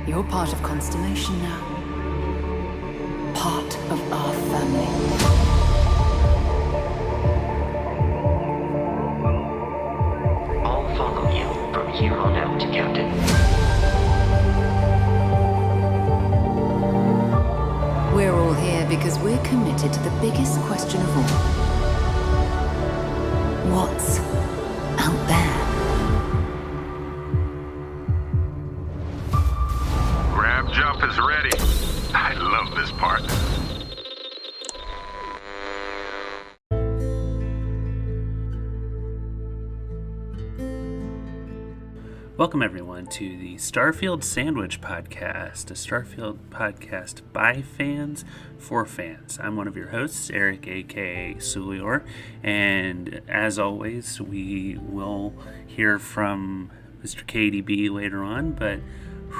You're part of Constellation now. Part of our family. I'll follow you from here on out, Captain. We're all here because we're committed to the biggest question of all. What's out there? Grab jump is ready. I love this part. Welcome everyone to the Starfield Sandwich Podcast, a Starfield podcast by fans for fans. I'm one of your hosts, Eric, aka Sulior, and as always, we will hear from Mr. KDB later on, but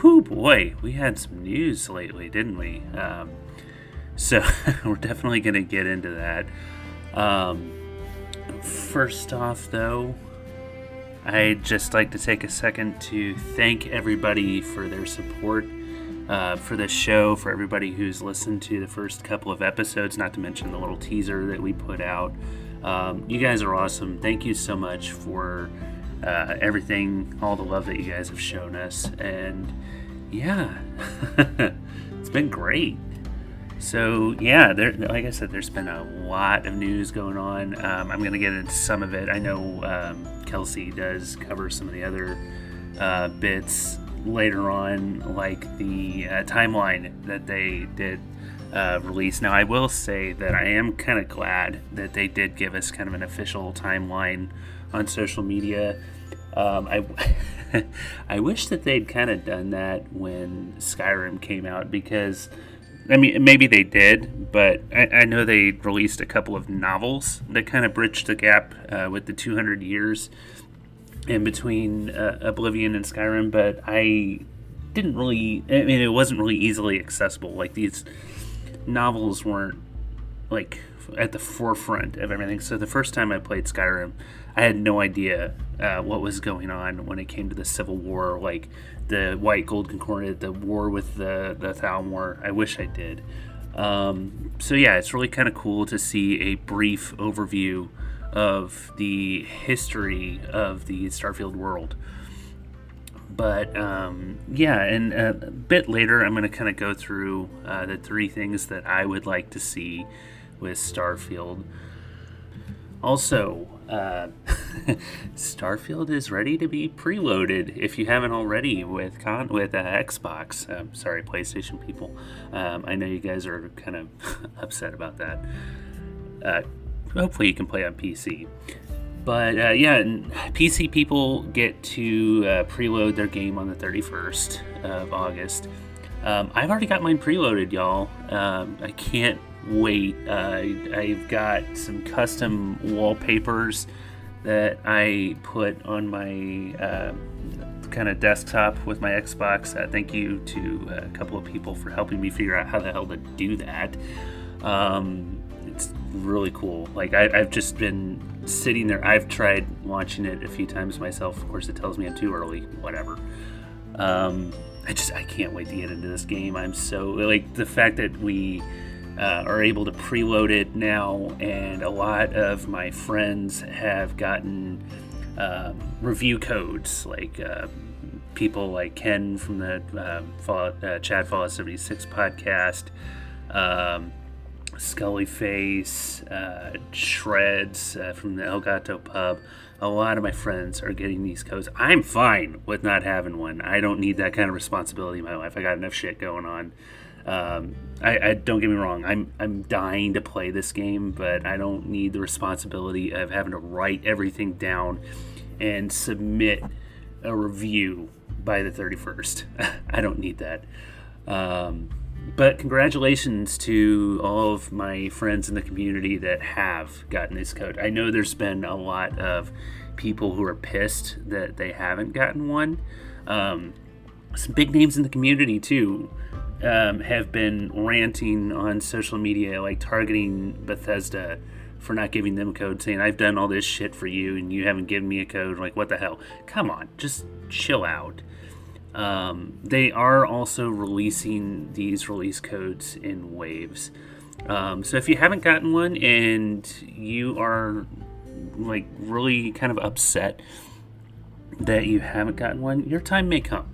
whew boy, we had some news lately, didn't we? So we're definitely going to get into that. First off, though, I'd just like to take a second to thank everybody for their support for this show, for everybody who's listened to the first couple of episodes, not to mention the little teaser that we put out. You guys are awesome. Thank you so much for everything, all the love that you guys have shown us. And yeah, it's been great. So yeah, like I said, there's been a lot of news going on. I'm going to get into some of it. I know Kelsey does cover some of the other bits later on, like the timeline that they did release. Now, I will say that I am kind of glad that they did give us kind of an official timeline on social media. I wish that they'd kind of done that when Skyrim came out, because I mean, maybe they did, but I know they released a couple of novels that kind of bridged the gap with the 200 years in between Oblivion and Skyrim, but I didn't really, I mean, it wasn't really easily accessible. Like, these novels weren't, like, at the forefront of everything. So the first time I played Skyrim, I had no idea what was going on when it came to the Civil War, like the White Gold Concordat, the war with the Thalmor. I wish I did. So yeah, it's really kind of cool to see a brief overview of the history of the Starfield world. But yeah, and a bit later, I'm going to kind of go through the three things that I would like to see with Starfield. Also, Starfield is ready to be preloaded if you haven't already with Xbox. Sorry, PlayStation people. I know you guys are kind of upset about that. Hopefully you can play on PC. But yeah, PC people get to preload their game on the 31st of August. I've already got mine preloaded, y'all. I can't wait. I've got some custom wallpapers that I put on my kind of desktop with my Xbox. Thank you to a couple of people for helping me figure out how the hell to do that. It's really cool. Like, I've just been sitting there. I've tried launching it a few times myself. Of course, it tells me I'm too early. Whatever. I can't wait to get into this game. I'm so, like, the fact that we are able to preload it now, and a lot of my friends have gotten review codes, like people like Ken from the Chad Fallout 76 podcast, Scullyface, Shreds from the El Gato Pub. A lot of my friends are getting these codes. I'm fine with not having one. I don't need that kind of responsibility in my life. I got enough shit going on. I don't get me wrong. I'm dying to play this game, but I don't need the responsibility of having to write everything down and submit a review by the 31st. I don't need that. But congratulations to all of my friends in the community that have gotten this code. I know there's been a lot of people who are pissed that they haven't gotten one. Some big names in the community too have been ranting on social media, like targeting Bethesda for not giving them a code, saying, I've done all this shit for you and you haven't given me a code. Like, what the hell? Come on, just chill out. They are also releasing these release codes in waves. So if you haven't gotten one and you are like really kind of upset that you haven't gotten one, your time may come.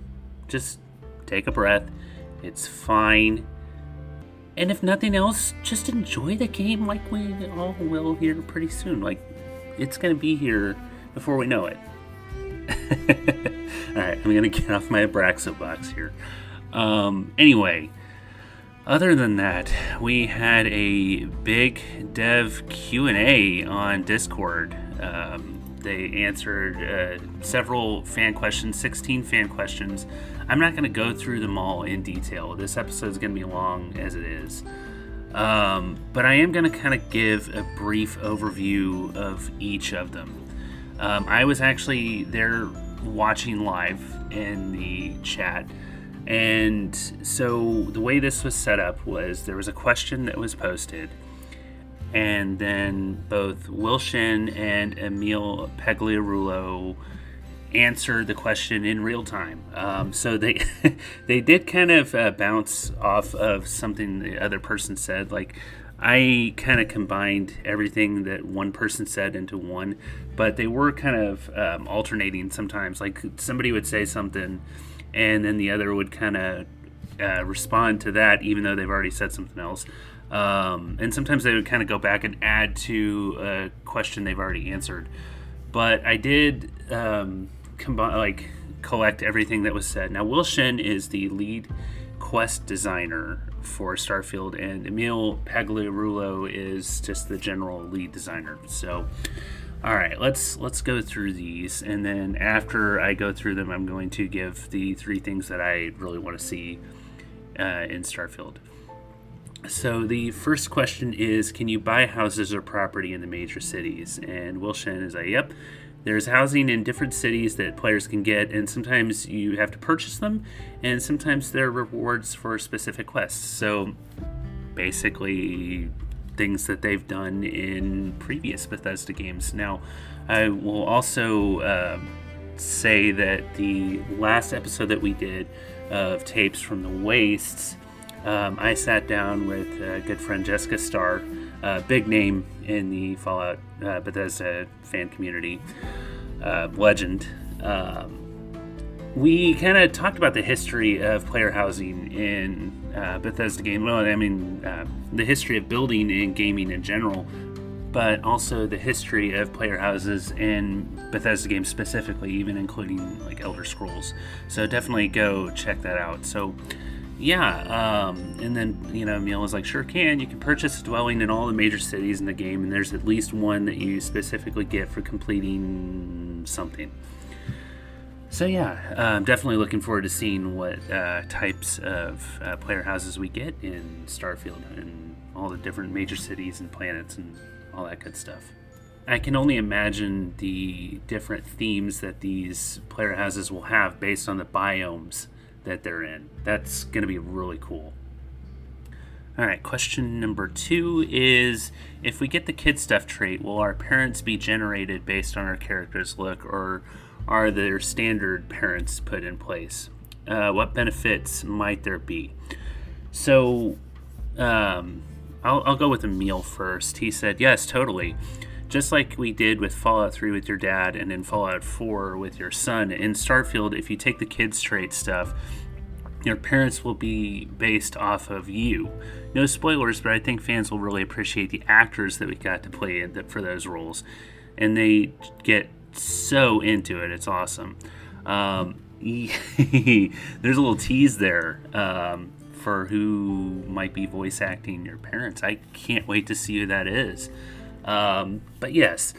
Just take a breath. It's fine. And if nothing else, just enjoy the game like we all will here pretty soon. Like, it's going to be here before we know it. Alright, I'm going to get off my Abraxo box here. Anyway, other than that, we had a big dev Q&A on Discord. They answered several fan questions, 16 fan questions. I'm not going to go through them all in detail. This episode is going to be long as it is. But I am going to kind of give a brief overview of each of them. I was actually there watching live in the chat. And so the way this was set up was there was a question that was posted. And then both Will Shin and Emil Pagliarulo answered the question in real time. So they they did kind of bounce off of something the other person said. Like, I kind of combined everything that one person said into one, but they were kind of alternating sometimes. Like, somebody would say something, and then the other would kind of respond to that, even though they've already said something else. And sometimes they would kind of go back and add to a question they've already answered. But I did collect everything that was said. Now, Will Shin is the lead quest designer for Starfield, and Emil Pagliarulo is just the general lead designer. So, all right, let's go through these, and then after I go through them, I'm going to give the 3 things that I really want to see in Starfield. So the first question is, can you buy houses or property in the major cities? And Will Shin is like, yep. There's housing in different cities that players can get, and sometimes you have to purchase them, and sometimes there are rewards for specific quests. So basically things that they've done in previous Bethesda games. Now, I will also say that the last episode that we did of Tapes from the Wastes, I sat down with good friend Jessica Starr, big name in the Fallout Bethesda fan community, legend. We kind of talked about the history of player housing in Bethesda game. Well, I mean, the history of building in gaming in general, but also the history of player houses in Bethesda games specifically, even including like Elder Scrolls. So definitely go check that out. So yeah, and then, Emil was like, sure can. You can purchase a dwelling in all the major cities in the game, and there's at least one that you specifically get for completing something. So yeah, I'm definitely looking forward to seeing what types of player houses we get in Starfield and all the different major cities and planets and all that good stuff. I can only imagine the different themes that these player houses will have based on the biomes that they're in. That's going to be really cool. All right, question number 2 is, if we get the kid stuff trait, will our parents be generated based on our character's look, or are there standard parents put in place? What benefits might there be? So I'll go with Emil first. He said, yes, totally. Just like we did with Fallout 3 with your dad and in Fallout 4 with your son, in Starfield, if you take the kids trait stuff, your parents will be based off of you. No spoilers, but I think fans will really appreciate the actors that we got to play for those roles. And they get so into it. It's awesome. There's a little tease there for who might be voice acting your parents. I can't wait to see who that is. But yes,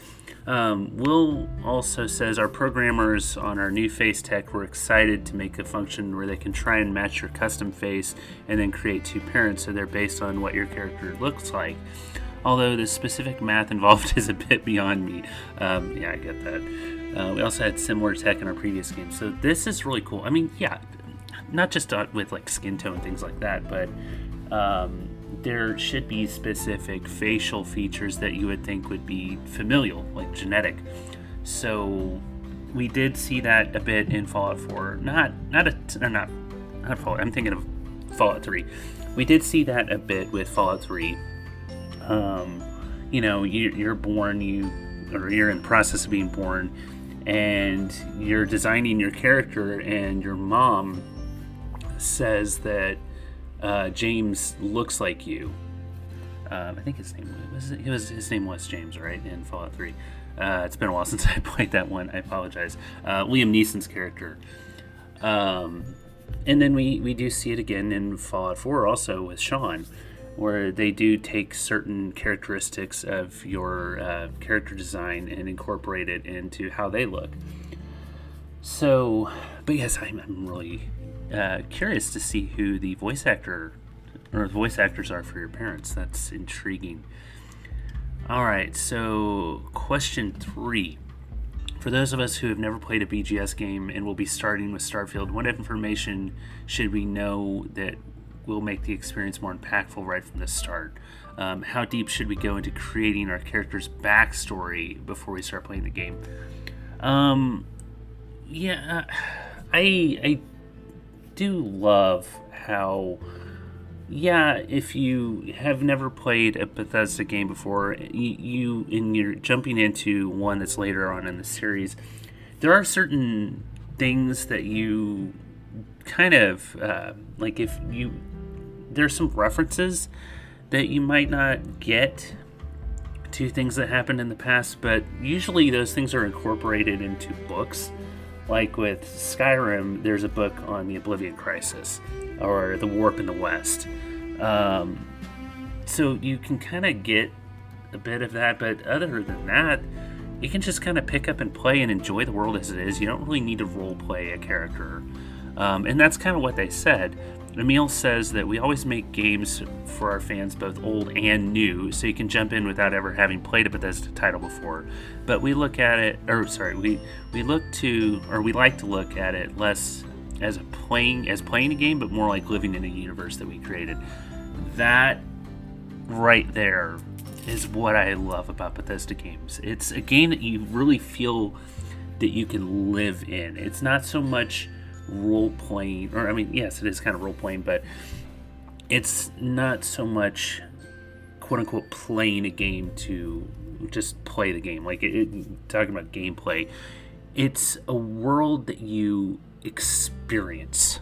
Will also says our programmers on our new face tech were excited to make a function where they can try and match your custom face and then create 2 parents so they're based on what your character looks like. Although the specific math involved is a bit beyond me. Yeah, I get that. We also had similar tech in our previous game, so this is really cool. I mean, yeah, not just with like skin tone and things like that, but there should be specific facial features that you would think would be familial, like genetic. So we did see that a bit in Fallout 4. Not Fallout. I'm thinking of Fallout 3. We did see that a bit with Fallout 3. You're born, you're in the process of being born, and you're designing your character, and your mom says that James looks like you. I think his name was James, right, in Fallout 3. It's been a while since I played that one. I apologize. Liam Neeson's character. And then we do see it again in Fallout 4 also with Sean, where they do take certain characteristics of your character design and incorporate it into how they look. So, but yes, I'm really curious to see who the voice actors are for your parents. That's intriguing. All right, so question 3. For those of us who have never played a BGS game and will be starting with Starfield, what information should we know that will make the experience more impactful right from the start? How deep should we go into creating our character's backstory before we start playing the game? I do love how, if you have never played a Bethesda game before, you're jumping into one that's later on in the series, there are certain things that you kind of, there's some references that you might not get to things that happened in the past, but usually those things are incorporated into books. Like with Skyrim, there's a book on the Oblivion Crisis, or the Warp in the West. So you can kind of get a bit of that, but other than that, you can just kind of pick up and play and enjoy the world as it is. You don't really need to role play a character. And that's kind of what they said. Emil says that we always make games for our fans, both old and new, so you can jump in without ever having played a Bethesda title before. But we look at it, we like to look at it less as playing a game, but more like living in a universe that we created. That right there is what I love about Bethesda games. It's a game that you really feel that you can live in. It's not so much role-playing, yes, it is kind of role-playing, but it's not so much quote-unquote playing a game to just play the game. Talking about gameplay, it's a world that you experience.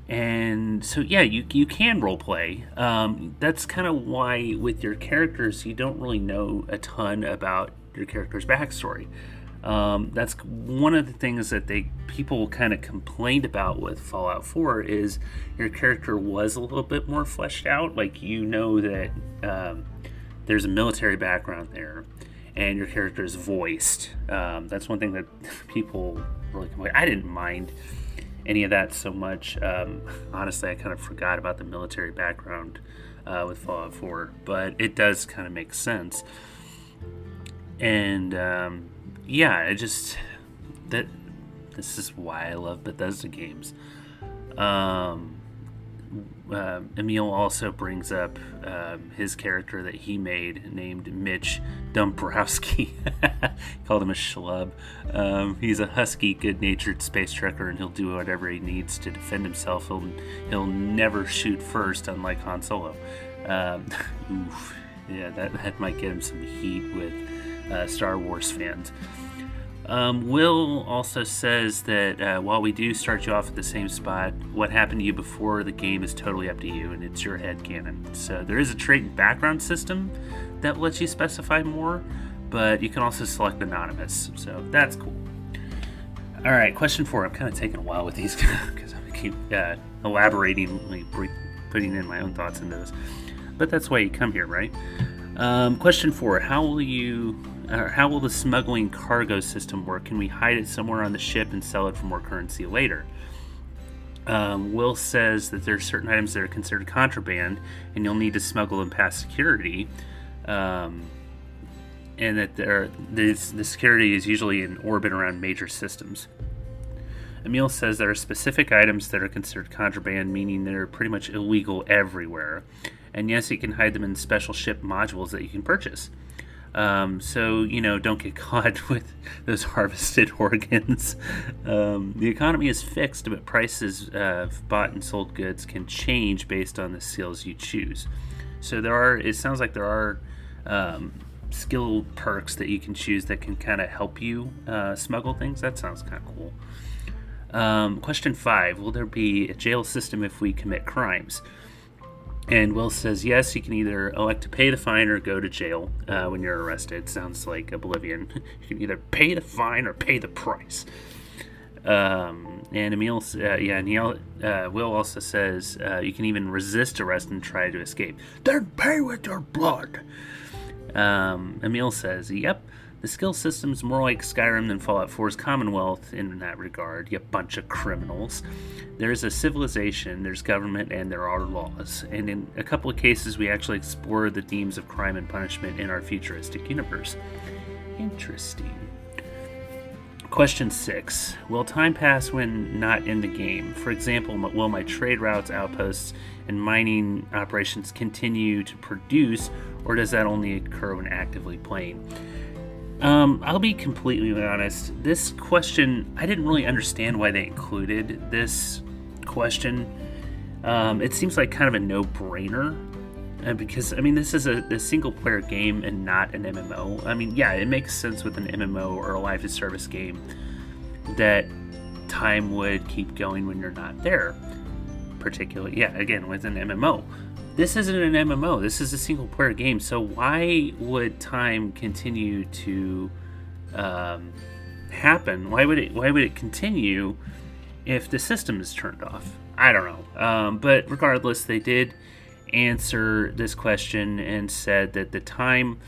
And so, you can role-play. That's kind of why with your characters, you don't really know a ton about your character's backstory. That's one of the things that people kind of complained about with Fallout 4 is your character was a little bit more fleshed out. That there's a military background there, and your character is voiced. That's one thing that people really complain. I didn't mind any of that so much. Honestly, I kind of forgot about the military background with Fallout 4, but it does kind of make sense. And this is why I love Bethesda games. Emil also brings up his character that he made named Mitch Dombrowski. Called him a schlub. He's a husky, good-natured space trekker, and he'll do whatever he needs to defend himself. He'll never shoot first, unlike Han Solo. That might get him some heat with Star Wars fans. Will also says that while we do start you off at the same spot, what happened to you before the game is totally up to you, and it's your headcanon. So there is a trait and background system that lets you specify more, but you can also select anonymous, so that's cool. All right, question 4. I'm kind of taking a while with these because I keep elaborating, putting in my own thoughts into this, but that's why you come here, right? Question 4. How will the smuggling cargo system work? Can we hide it somewhere on the ship and sell it for more currency later? Will says that there are certain items that are considered contraband and you'll need to smuggle them past security, and that the security is usually in orbit around major systems. Emil says there are specific items that are considered contraband, meaning they're pretty much illegal everywhere. And yes, you can hide them in special ship modules that you can purchase. So, don't get caught with those harvested organs. The economy is fixed, but prices of bought and sold goods can change based on the skills you choose. So it sounds like there are skill perks that you can choose that can kind of help you smuggle things. That sounds kind of cool. Question 5, will there be a jail system if we commit crimes? And Will says, yes, you can either elect to pay the fine or go to jail when you're arrested. Sounds like Oblivion. You can either pay the fine or pay the price. And Emil, Will also says you can even resist arrest and try to escape. Then pay with your blood. Emil says, yep, the skill system's more like Skyrim than Fallout 4's Commonwealth in that regard, you bunch of criminals. There's a civilization, there's government, and there are laws. And in a couple of cases, we actually explore the themes of crime and punishment in our futuristic universe. Interesting. Question 6. Will time pass when not in the game? For example, will my trade routes, outposts, and mining operations continue to produce, or does that only occur when actively playing? I'll be completely honest. This question, I didn't really understand why they included this question. It seems like kind of a no-brainer. Because, this is a single-player game and not an MMO. Yeah, it makes sense with an MMO or a live-to-service game that time would keep going when you're not there. Particularly, again, with an MMO. This isn't an MMO. This is a single-player game. So why would time continue to happen? Why would it continue if the system is turned off? I don't know. But regardless, they did answer this question and said that the time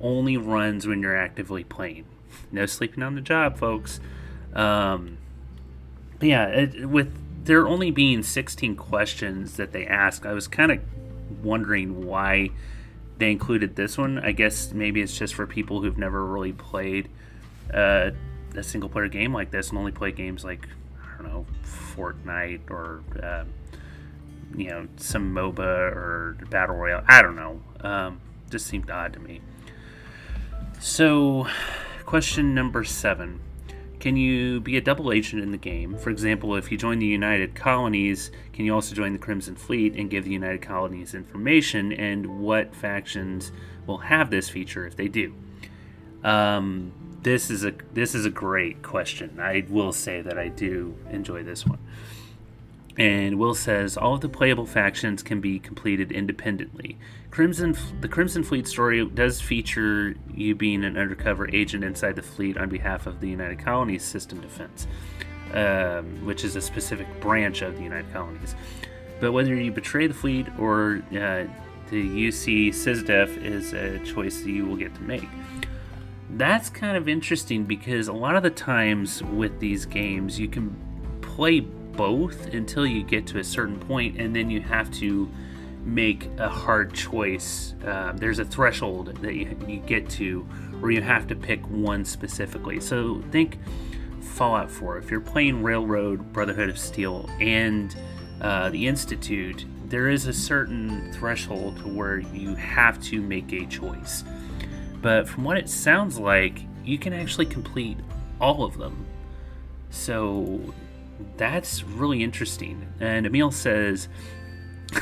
only runs when you're actively playing. No sleeping on the job, folks. With there only being 16 questions that they asked, I was kind of wondering why they included this one. I guess maybe it's just for people who've never really played a single player game like this and only play games like, I don't know, Fortnite or some MOBA or Battle Royale. I don't know. Just seemed odd to me. So, question number 7. Can you be a double agent in the game? For example, if you join the United Colonies, can you also join the Crimson Fleet and give the United Colonies information? And what factions will have this feature if they do? This is a great question. I will say that I do enjoy this one. And Will says, all of the playable factions can be completed independently. The Crimson Fleet story does feature you being an undercover agent inside the fleet on behalf of the United Colonies System Defense, which is a specific branch of the United Colonies. But whether you betray the fleet or the UC SysDef is a choice that you will get to make. That's kind of interesting because a lot of the times with these games, you can play both until you get to a certain point, and then you have to make a hard choice. There's a threshold that you get to where you have to pick one specifically. So think Fallout 4. If you're playing Railroad, Brotherhood of Steel, and the Institute, there is a certain threshold to where you have to make a choice. But from what it sounds like, you can actually complete all of them. So that's really interesting. And Emil says,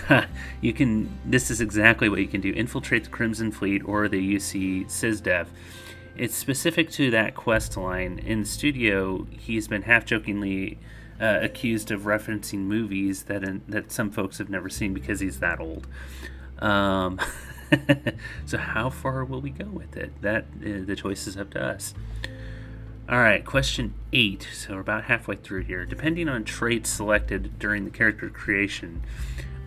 this is exactly what you can do. Infiltrate the Crimson Fleet or the UC SysDef. It's specific to that quest line. In the studio, he's been half-jokingly accused of referencing movies that some folks have never seen because he's that old. So how far will we go with it? The choice is up to us. All right, question 8. So we're about halfway through here. Depending on traits selected during the character creation,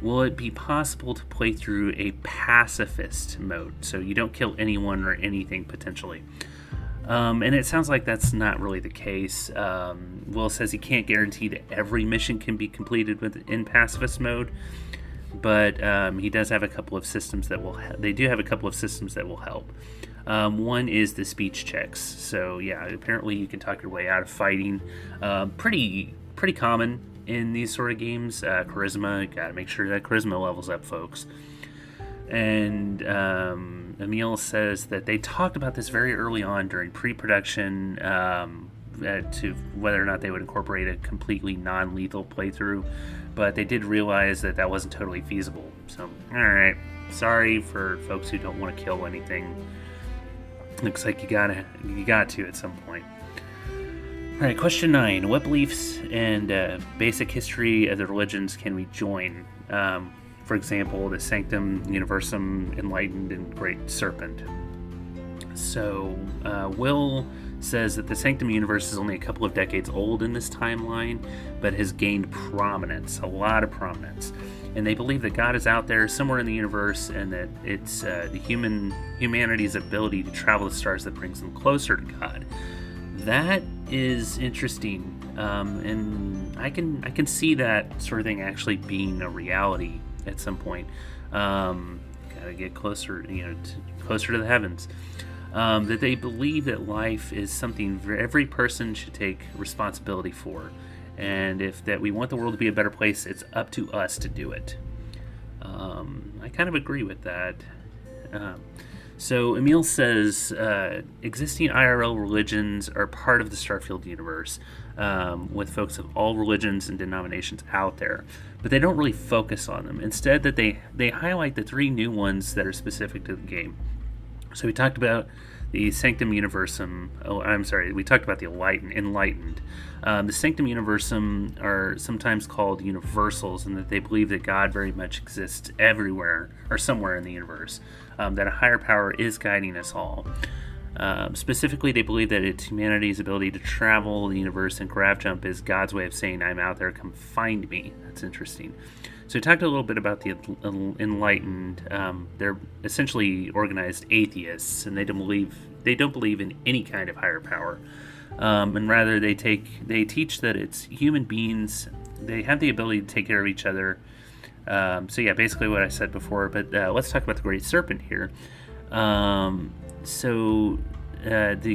will it be possible to play through a pacifist mode? So you don't kill anyone or anything potentially. And it sounds like that's not really the case. Will says he can't guarantee that every mission can be completed in pacifist mode, but he does have a couple of systems that will. They do have a couple of systems that will help. One is the speech checks. So yeah, apparently you can talk your way out of fighting. Pretty common in these sort of games. Charisma, got to make sure that charisma levels up, folks. And Emil says that they talked about this very early on during pre-production to whether or not they would incorporate a completely non-lethal playthrough, but they did realize that that wasn't totally feasible. So, alright, sorry for folks who don't want to kill anything. Looks like you got to at some point. Alright, question 9. What beliefs and basic history of the religions can we join? For example, the Sanctum Universum, Enlightened, and Great Serpent. So, Will says that the Sanctum Universe is only a couple of decades old in this timeline, but has gained prominence, a lot of prominence. And they believe that God is out there somewhere in the universe, and that it's humanity's ability to travel the stars that brings them closer to God. That is interesting, and I can see that sort of thing actually being a reality at some point. Gotta get closer, closer to the heavens. That they believe that life is something every person should take responsibility for, and that we want the world to be a better place, it's up to us to do it. I kind of agree with that. So Emil says existing IRL religions are part of the Starfield universe, with folks of all religions and denominations out there, but they don't really focus on them. Instead, that they highlight the 3 new ones that are specific to the game. So we talked about the Sanctum Universum. We talked about the Enlightened. The Sanctum Universum are sometimes called universals, and that they believe that God very much exists everywhere or somewhere in the universe. That a higher power is guiding us all. Specifically, they believe that it's humanity's ability to travel the universe, and grav jump is God's way of saying, "I'm out there, come find me." That's interesting. So we talked a little bit about the Enlightened. They're essentially organized atheists, and they don't believe in any kind of higher power, and rather they teach that it's human beings. They have the ability to take care of each other. So yeah, basically what I said before. But let's talk about the Great Serpent here. The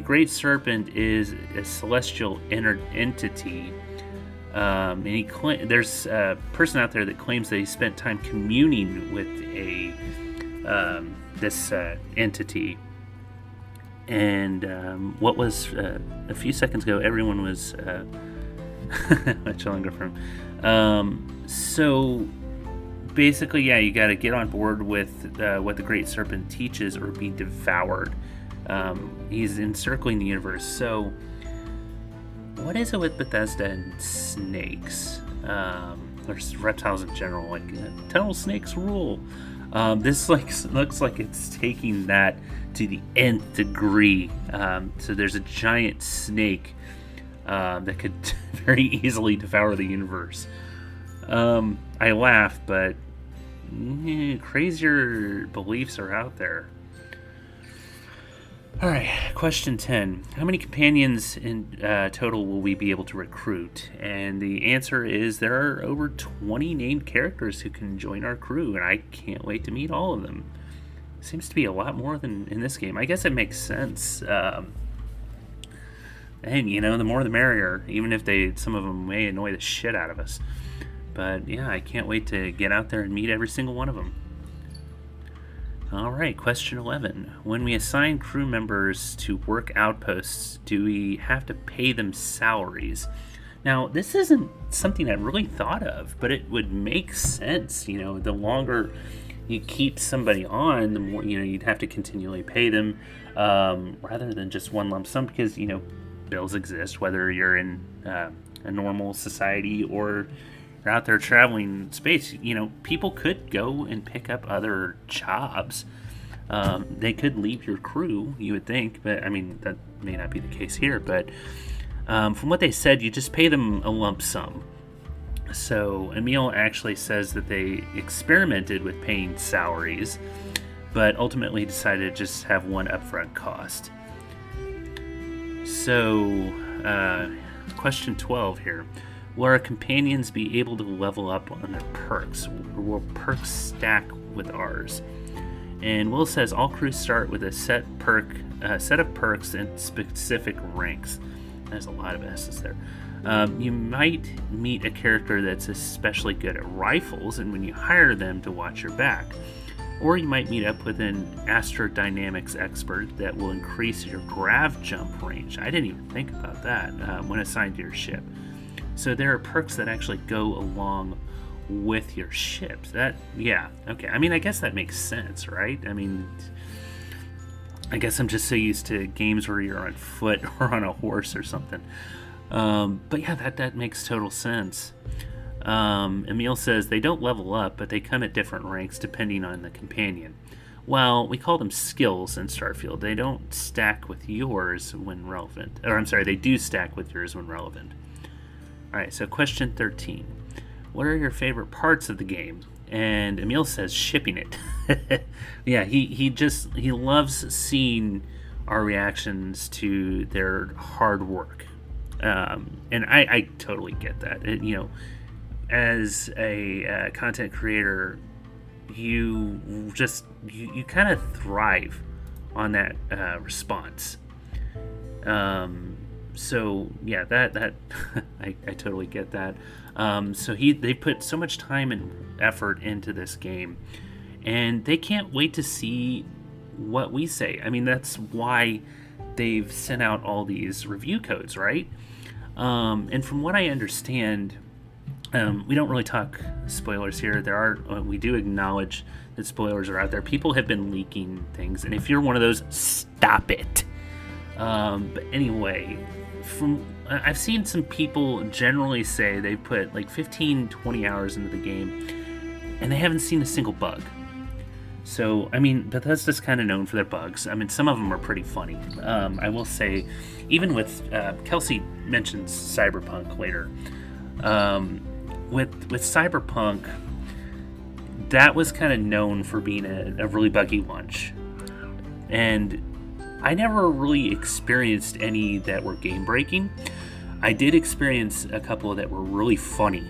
Great Serpent is a celestial entity. And there's a person out there that claims that he spent time communing with this entity. And what was a few seconds ago, everyone was much longer from. So basically, yeah, you got to get on board with what the Great Serpent teaches, or be devoured. He's encircling the universe. So what is it with Bethesda and snakes? Or reptiles in general? Like, tunnel snakes rule. This looks like it's taking that to the nth degree. So there's a giant snake that could very easily devour the universe. I laugh, but crazier beliefs are out there. Alright, question 10. How many companions in total will we be able to recruit? And the answer is there are over 20 named characters who can join our crew, and I can't wait to meet all of them. Seems to be a lot more than in this game. I guess it makes sense. And, the more the merrier, even if some of them may annoy the shit out of us. But yeah, I can't wait to get out there and meet every single one of them. Alright, question 11. When we assign crew members to work outposts, do we have to pay them salaries? Now, this isn't something I really thought of, but it would make sense. The longer you keep somebody on, the more, you'd have to continually pay them, rather than just one lump sum, because, bills exist, whether you're in a normal society or you're out there traveling space. People could go and pick up other jobs. They could leave your crew, you would think, but that may not be the case here. But from what they said, you just pay them a lump sum. So Emil actually says that they experimented with paying salaries, but ultimately decided to just have one upfront cost. So, question 12 here. Will our companions be able to level up on their perks? Or will perks stack with ours? And Will says all crews start with a set of perks and specific ranks. There's a lot of S's there. You might meet a character that's especially good at rifles, and when you hire them to watch your back. Or you might meet up with an astrodynamics expert that will increase your grav jump range. I didn't even think about that when assigned to your ship. So there are perks that actually go along with your ship. Okay. I mean, I guess that makes sense, right? I mean, I guess I'm just so used to games where you're on foot or on a horse or something. But yeah, that makes total sense. Emil says they don't level up, but they come at different ranks depending on the companion. Well, we call them skills in Starfield. They don't stack with yours when relevant. Or I'm sorry, they do stack with yours when relevant. Alright, so question 13. What are your favorite parts of the game? And Emil says shipping it. Yeah, he loves seeing our reactions to their hard work. And I totally get that. As a content creator, you kind of thrive on that response. So yeah, that I totally get that. So they put so much time and effort into this game, and they can't wait to see what we say. I mean, that's why they've sent out all these review codes, right? And from what I understand, we don't really talk spoilers here. We do acknowledge that spoilers are out there. People have been leaking things, and if you're one of those, stop it. But anyway, I've seen some people generally say they've put like 15-20 hours into the game, and they haven't seen a single bug. So, I mean, Bethesda's kind of known for their bugs. I mean, some of them are pretty funny. I will say, even with Kelsey mentions Cyberpunk later. With Cyberpunk, that was kind of known for being a really buggy launch. And I never really experienced any that were game-breaking. I did experience a couple that were really funny.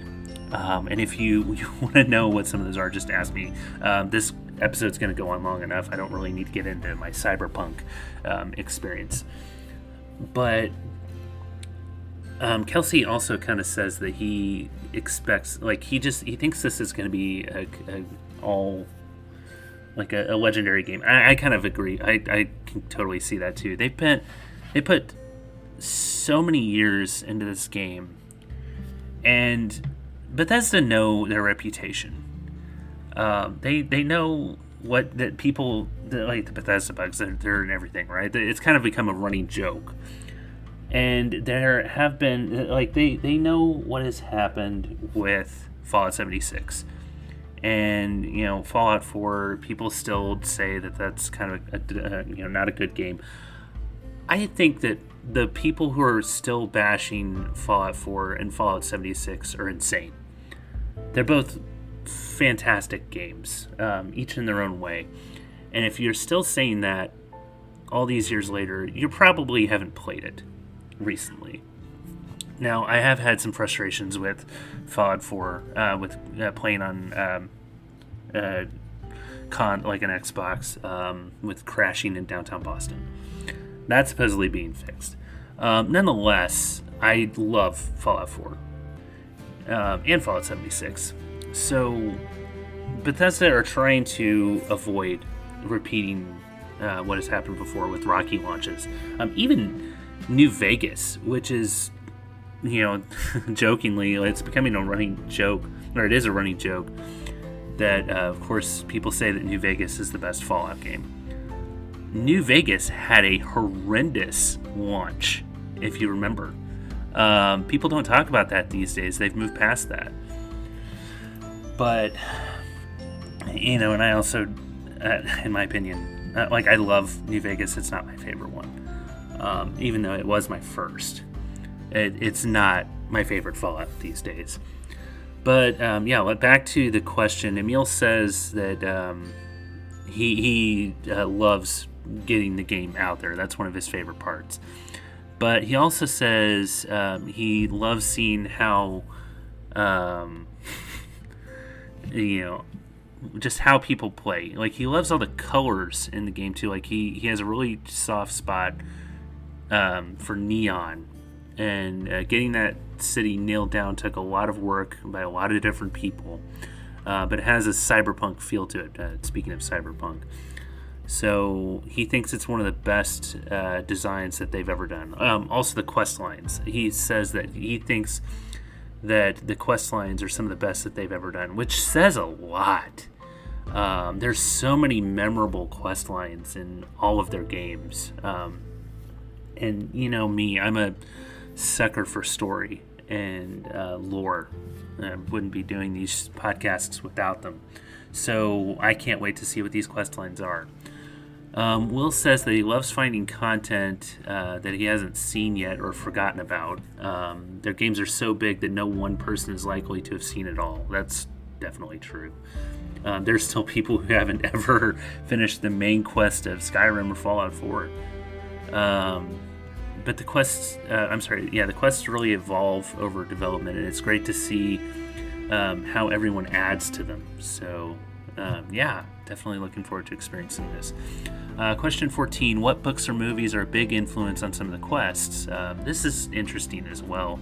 And if you want to know what some of those are, just ask me. This episode's going to go on long enough. I don't really need to get into my Cyberpunk experience. But Kelsey also kind of says that he expects, like, he thinks this is going to be a legendary game. I kind of agree. I can totally see that too. They put so many years into this game, and Bethesda know their reputation. They know that people that like the Bethesda bugs, they're in everything, right? It's kind of become a running joke. And there have been, like, they know what has happened with Fallout 76. And, Fallout 4, people still say that that's kind of, not a good game. I think that the people who are still bashing Fallout 4 and Fallout 76 are insane. They're both fantastic games, each in their own way. And if you're still saying that all these years later, you probably haven't played it recently. Now, I have had some frustrations with Fallout 4, with playing on like an Xbox, with crashing in downtown Boston. That's supposedly being fixed. Nonetheless, I love Fallout 4 and Fallout 76. So Bethesda are trying to avoid repeating what has happened before with rocky launches. Even New Vegas, which is, jokingly, it's becoming a running joke, or it is a running joke, that, of course, people say that New Vegas is the best Fallout game. New Vegas had a horrendous launch, if you remember. People don't talk about that these days. They've moved past that. But, and I also, in my opinion, I love New Vegas. It's not my favorite one. Even though it was my first. It's not my favorite Fallout these days. But, back to the question. Emil says that he loves getting the game out there. That's one of his favorite parts. But he also says he loves seeing how, just how people play. Like, he loves all the colors in the game, too. Like, he has a really soft spot for neon, and getting that city nailed down took a lot of work by a lot of different people. but it has a cyberpunk feel to it. Speaking of cyberpunk. So he thinks it's one of the best designs that they've ever done. Also the quest lines. He says that he thinks that the quest lines are some of the best that they've ever done, which says a lot. There's so many memorable quest lines in all of their games. And you know me, I'm a sucker for story and lore. I wouldn't be doing these podcasts without them. So I can't wait to see what these quest lines are. Will says that he loves finding content that he hasn't seen yet or forgotten about. Their games are so big that no one person is likely to have seen it all. That's definitely true. There's still people who haven't ever finished the main quest of Skyrim or Fallout 4. But the quests, the quests really evolve over development, and it's great to see how everyone adds to them. So, definitely looking forward to experiencing this. Question 14, what books or movies are a big influence on some of the quests? This is interesting as well.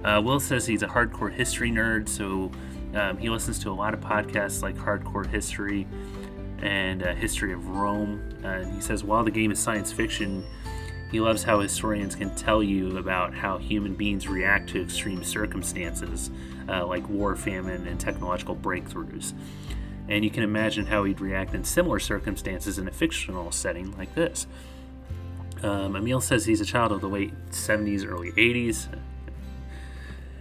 Will says he's a hardcore history nerd, so he listens to a lot of podcasts like Hardcore History and History of Rome. He says while the game is science fiction, he loves how historians can tell you about how human beings react to extreme circumstances, like war, famine, and technological breakthroughs. And you can imagine how he'd react in similar circumstances in a fictional setting like this. Emil says he's a child of the late 70s, early 80s.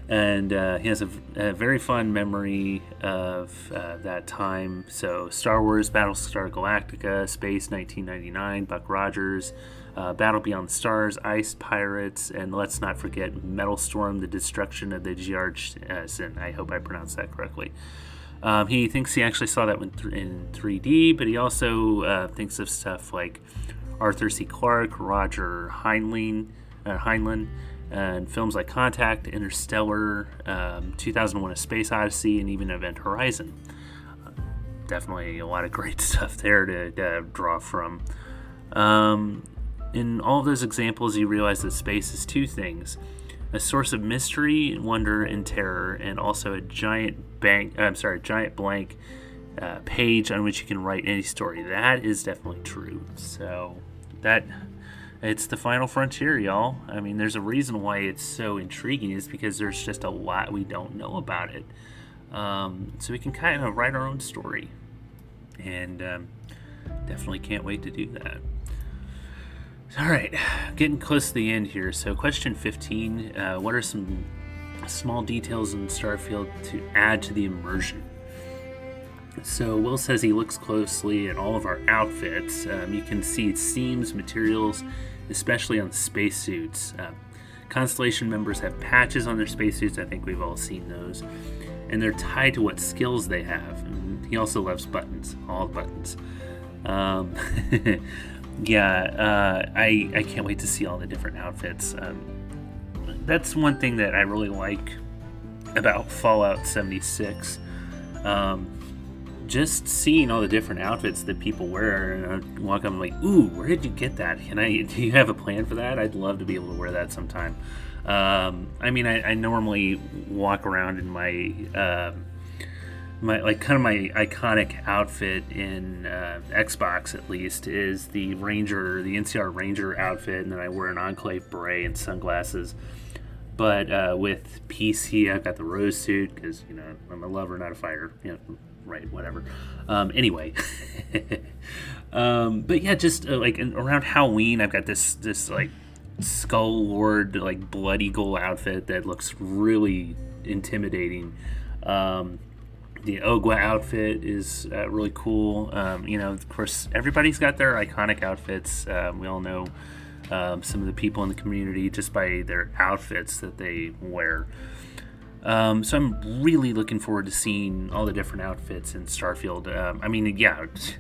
And he has a very fond memory of that time. So Star Wars, Battlestar Galactica, Space 1999, Buck Rogers, Battle Beyond the Stars, Ice Pirates, and let's not forget Metal Storm, the destruction of the Jiarj. I hope I pronounced that correctly. He thinks he actually saw that in 3D, but he also thinks of stuff like Arthur C. Clarke, Roger Heinlein, and films like Contact, Interstellar, 2001: A Space Odyssey, and even Event Horizon. Definitely a lot of great stuff there to draw from. In all of those examples, you realize that space is two things: a source of mystery, wonder, and terror, and also a giant blank page on which you can write any story. That is definitely true. So it's the final frontier, y'all. I mean, there's a reason why it's so intriguing, is because there's just a lot we don't know about it. So we can kind of write our own story, and definitely can't wait to do that. All right, getting close to the end here. So question 15, what are some small details in Starfield to add to the immersion? So Will says he looks closely at all of our outfits. You can see seams, materials, especially on spacesuits. Constellation members have patches on their spacesuits. I think we've all seen those. And they're tied to what skills they have. And he also loves buttons, all the buttons. I can't wait to see all the different outfits. That's one thing that I really like about Fallout 76. Just seeing all the different outfits that people wear, and I walk up and I'm like, ooh, where did you get that? Do you have a plan for that? I'd love to be able to wear that sometime. I normally walk around in my my iconic outfit in Xbox, at least, is the NCR Ranger outfit, and then I wear an Enclave beret and sunglasses. But with PC, I've got the rose suit because I'm a lover, not a fighter. Right, whatever. Anyway, but yeah, just around Halloween, I've got this like Skull Lord, like Blood Eagle outfit that looks really intimidating. The Ogwa outfit is really cool. Of course, everybody's got their iconic outfits. We all know some of the people in the community just by their outfits that they wear. So I'm really looking forward to seeing all the different outfits in Starfield.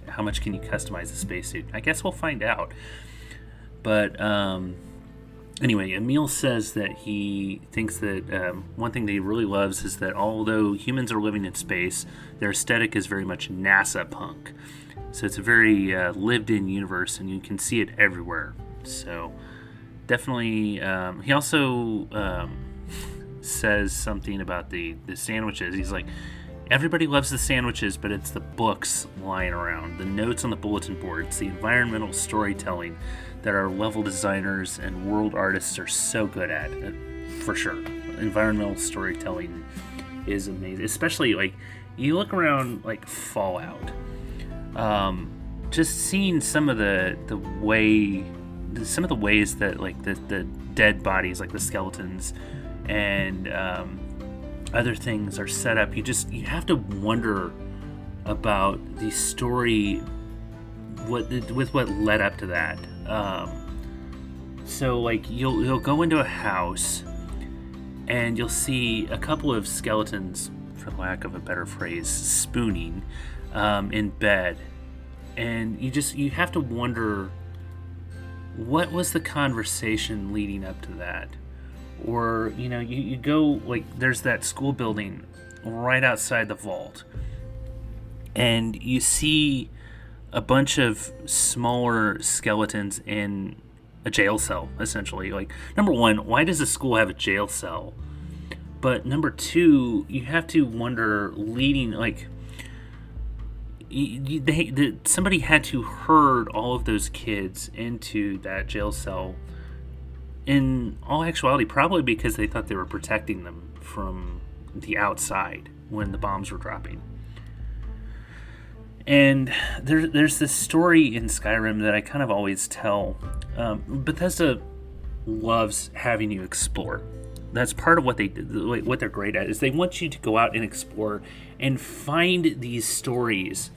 How much can you customize a spacesuit? I guess we'll find out. But anyway, Emil says that he thinks that one thing that he really loves is that although humans are living in space, their aesthetic is very much NASA punk. So it's a very lived-in universe, and you can see it everywhere. So definitely, he also says something about the sandwiches. He's like, Everybody loves the sandwiches, but it's the books lying around, the notes on the bulletin boards, the environmental storytelling that our level designers and world artists are so good at, for sure. Environmental storytelling is amazing, especially like you look around like Fallout. Just seeing some of the ways that like the dead bodies, like the skeletons and other things are set up, you have to wonder about the story, what led up to that. So like you'll go into a house and you'll see a couple of skeletons, for lack of a better phrase, spooning in bed, and you have to wonder, what was the conversation leading up to that? Or, you go, like, there's that school building right outside the vault, and you see a bunch of smaller skeletons in a jail cell, essentially. Like, number one, why does a school have a jail cell? But number two, you have to wonder, somebody had to herd all of those kids into that jail cell. In all actuality, probably because they thought they were protecting them from the outside when the bombs were dropping. And there's this story in Skyrim that I kind of always tell. Bethesda loves having you explore. That's part of what they're great at, is they want you to go out and explore and find these stories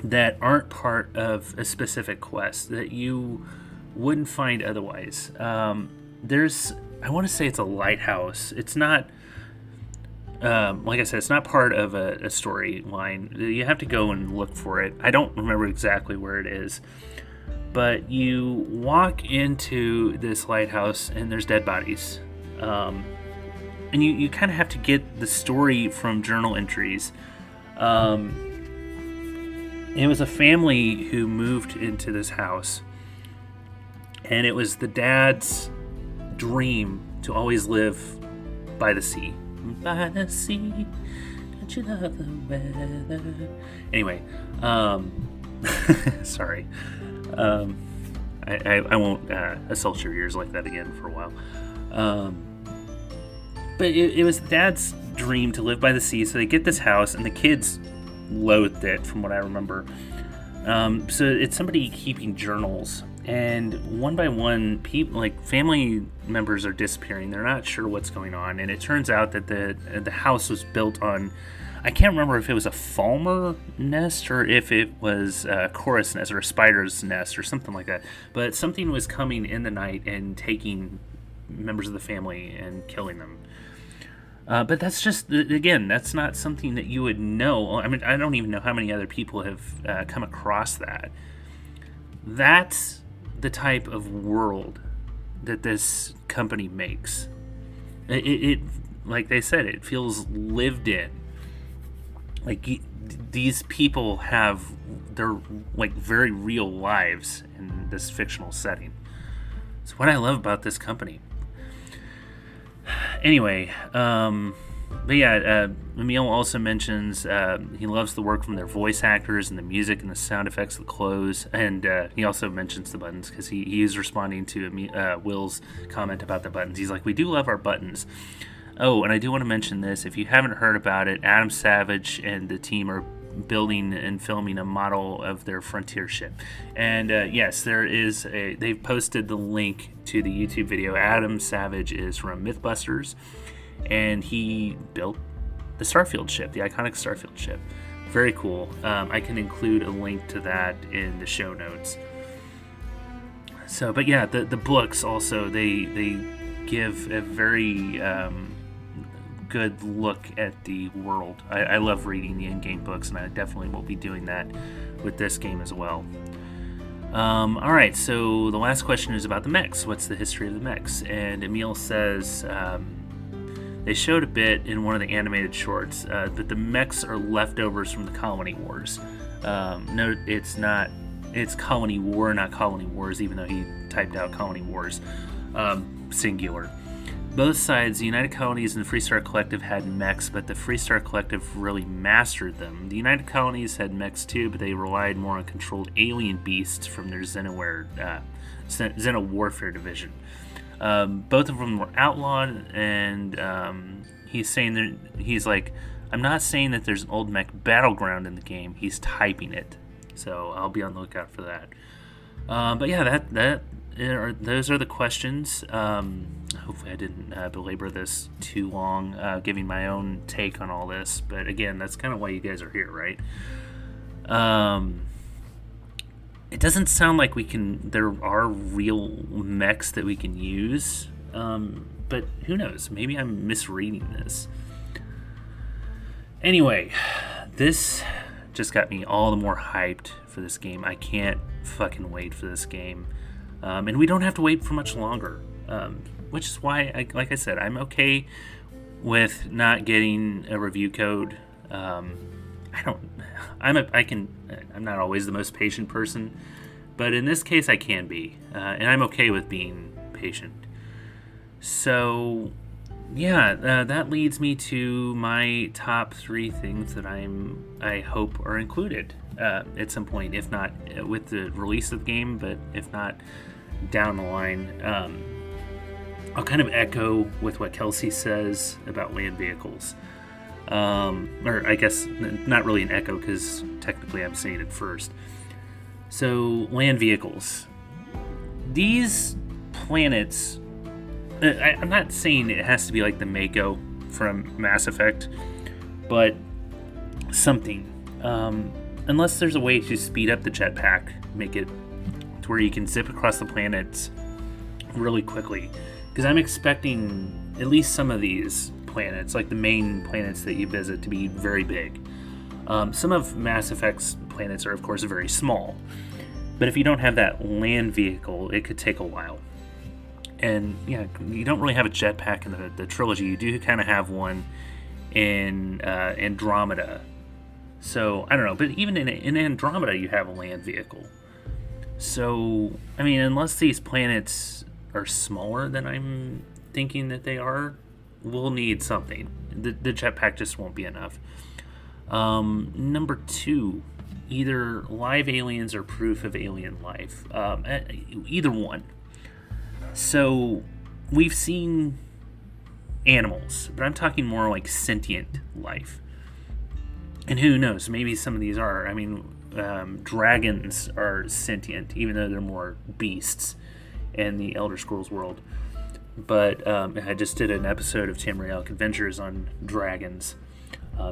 that aren't part of a specific quest that you wouldn't find otherwise. I want to say it's a lighthouse. It's not, like I said, it's not part of a storyline. You have to go and look for it. I don't remember exactly where it is, but you walk into this lighthouse and there's dead bodies. And you kind of have to get the story from journal entries. It was a family who moved into this house, and it was the dad's dream to always live by the sea. By the sea, don't you love the weather? Anyway, sorry. I won't assault your ears like that again for a while. But it was dad's dream to live by the sea, so they get this house, and the kids loathed it, from what I remember. So it's somebody keeping journals, and one by one, people, like family members, are disappearing. They're not sure what's going on, and it turns out that the house was built on, I can't remember if it was a Falmer nest or if it was a chorus nest or a spider's nest or something like that. But something was coming in the night and taking members of the family and killing them. But that's just, again, that's not something that you would know. I mean, I don't even know how many other people have come across that. That's the type of world that this company makes. It like they said, it feels lived in. Like, these people have their, like, very real lives in this fictional setting. It's what I love about this company. Anyway, but yeah, Emil also mentions he loves the work from their voice actors and the music and the sound effects of the clothes, and he also mentions the buttons, because he is responding to Will's comment about the buttons. He's like, we do love our buttons. Oh, and I do want to mention this. If you haven't heard about it, Adam Savage and the team are building and filming a model of their Frontier ship. And yes, they've posted the link to the YouTube video. Adam Savage is from Mythbusters, and he built the Starfield ship, the iconic Starfield ship. Very cool. I can include a link to that in the show notes. So, but yeah, the books also, they give a very good look at the world. I love reading the in-game books, and I definitely will be doing that with this game as well. Alright, so the last question is about the mechs. What's the history of the mechs? And Emil says they showed a bit in one of the animated shorts that the mechs are leftovers from the Colony Wars. No, it's Colony War, not Colony Wars, even though he typed out Colony Wars, singular. Both sides, the United Colonies and the Freestar Collective, had mechs, but the Freestar Collective really mastered them. The United Colonies had mechs too, but they relied more on controlled alien beasts from their Xeno Warfare division. Both of them were outlawed, and he's like, I'm not saying that there's an old mech battleground in the game. He's typing it, so I'll be on the lookout for that. But yeah, those are the questions. Hopefully I didn't belabor this too long, giving my own take on all this. But again, that's kind of why you guys are here, right? It doesn't sound like there are real mechs that we can use. But who knows? Maybe I'm misreading this. Anyway, this just got me all the more hyped for this game. I can't fucking wait for this game. And we don't have to wait for much longer. Which is why, like I said, I'm okay with not getting a review code. I'm not always the most patient person, but in this case I can be, and I'm okay with being patient. So, yeah, that leads me to my top 3 things that I hope are included at some point, if not with the release of the game, but if not down the line. I'll kind of echo with what Kelsey says about land vehicles. Or I guess not really an echo, because technically I'm saying it first. So, land vehicles. These planets, I'm not saying it has to be like the Mako from Mass Effect, but something. Unless there's a way to speed up the jetpack, make it to where you can zip across the planets really quickly. Because I'm expecting at least some of these planets, like the main planets that you visit, to be very big. Some of Mass Effect's planets are, of course, very small. But if you don't have that land vehicle, it could take a while. And, yeah, you don't really have a jetpack in the trilogy. You do kind of have one in Andromeda. So, I don't know. But even in Andromeda, you have a land vehicle. So, I mean, unless these planets are smaller than I'm thinking that they are, we'll need something. The jetpack just won't be enough. Number 2, either live aliens or proof of alien life. Either one. So, we've seen animals, but I'm talking more like sentient life. And who knows, maybe some of these are. I mean, dragons are sentient, even though they're more beasts in the Elder Scrolls world. But I just did an episode of Tamrielic Adventures on dragons.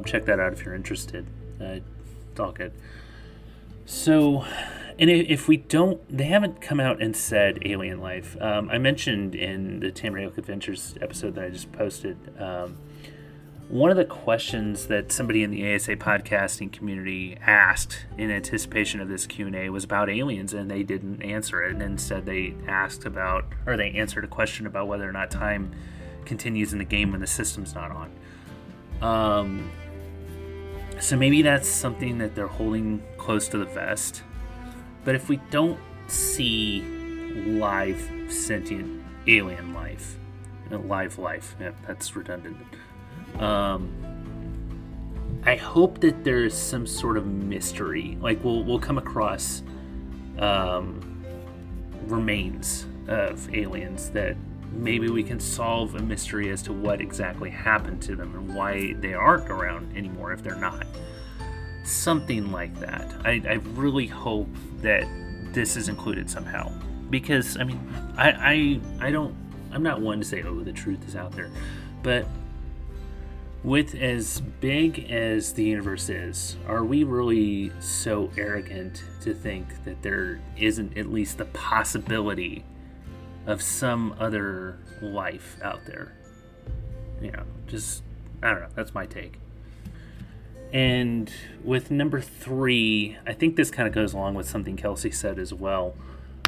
Check that out if you're interested. It's all good. So, and if we don't, they haven't come out and said alien life. I mentioned in the Tamrielic Adventures episode that I just posted, one of the questions that somebody in the ASA podcasting community asked in anticipation of this Q&A was about aliens, and they didn't answer it. And instead they answered a question about whether or not time continues in the game when the system's not on. So maybe that's something that they're holding close to the vest. But if we don't see live sentient alien life, live life, yeah, that's redundant. I hope that there's some sort of mystery. Like we'll come across remains of aliens that maybe we can solve a mystery as to what exactly happened to them and why they aren't around anymore if they're not. Something like that. I really hope that this is included somehow. Because I mean I'm not one to say, oh, the truth is out there. But with as big as the universe is, are we really so arrogant to think that there isn't at least the possibility of some other life out there? You know, just, I don't know, that's my take. And with number 3, I think this kind of goes along with something Kelsey said as well,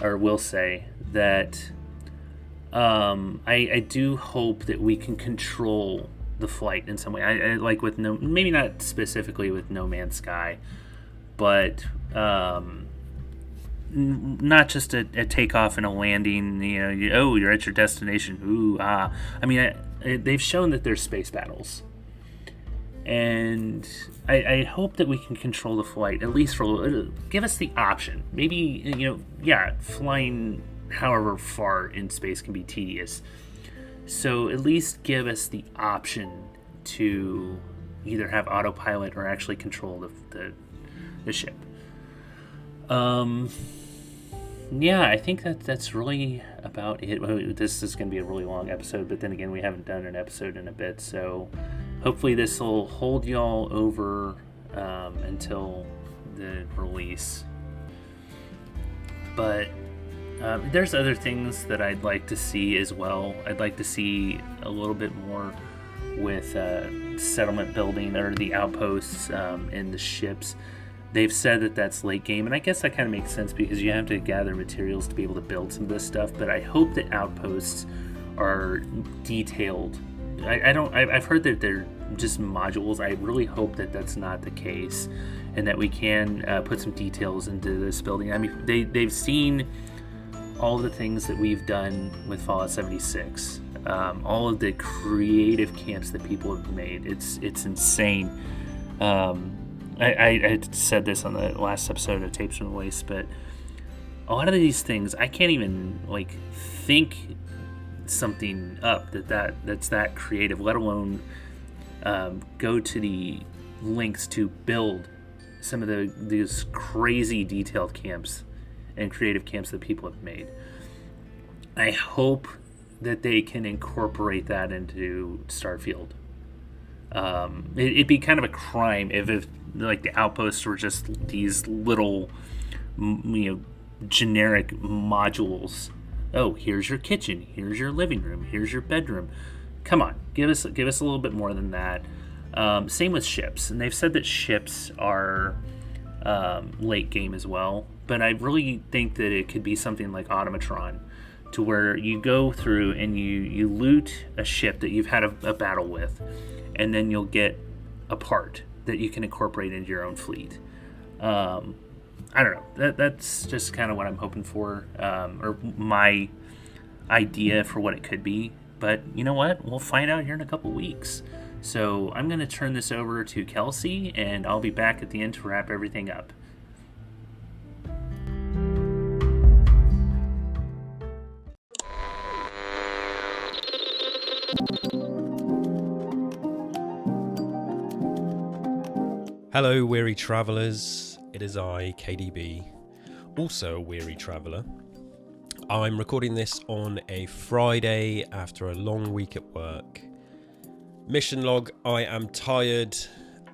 or will say, that I do hope that we can control the flight in some way. I like with maybe not specifically with No Man's Sky, but not just a takeoff and a landing. You're at your destination. Ooh, ah. I mean, they've shown that there's space battles, and I hope that we can control the flight at least give us the option. Maybe flying however far in space can be tedious. So at least give us the option to either have autopilot or actually control the ship. I think that's really about it. This is going to be a really long episode, but then again, we haven't done an episode in a bit, so hopefully this will hold y'all over until the release. But there's other things that I'd like to see as well. I'd like to see a little bit more with settlement building or the outposts and the ships. They've said that that's late game, and I guess that kind of makes sense because you have to gather materials to be able to build some of this stuff. But I hope that outposts are detailed. I've heard that they're just modules. I really hope that that's not the case, and that we can put some details into this building. I mean, they've seen all the things that we've done with Fallout 76, all of the creative camps that people have made. It's insane. I said this on the last episode of Tapes from the Waste, but a lot of these things I can't even think something up that's that creative, let alone go to the lengths to build some of these crazy detailed camps and creative camps that people have made. I hope that they can incorporate that into Starfield. It'd be kind of a crime if the outposts were just these little, generic modules. Oh, here's your kitchen, here's your living room, here's your bedroom. Come on, give us a little bit more than that. Same with ships, and they've said that ships are late game as well. But I really think that it could be something like Automatron, to where you go through and you loot a ship that you've had a battle with, and then you'll get a part that you can incorporate into your own fleet. I don't know. That's just kind of what I'm hoping for, or my idea for what it could be. But you know what? We'll find out here in a couple weeks. So I'm going to turn this over to Kelsey, and I'll be back at the end to wrap everything up. Hello, weary travellers. It is I, KDB, also a weary traveller. I'm recording this on a Friday after a long week at work. Mission log, I am tired,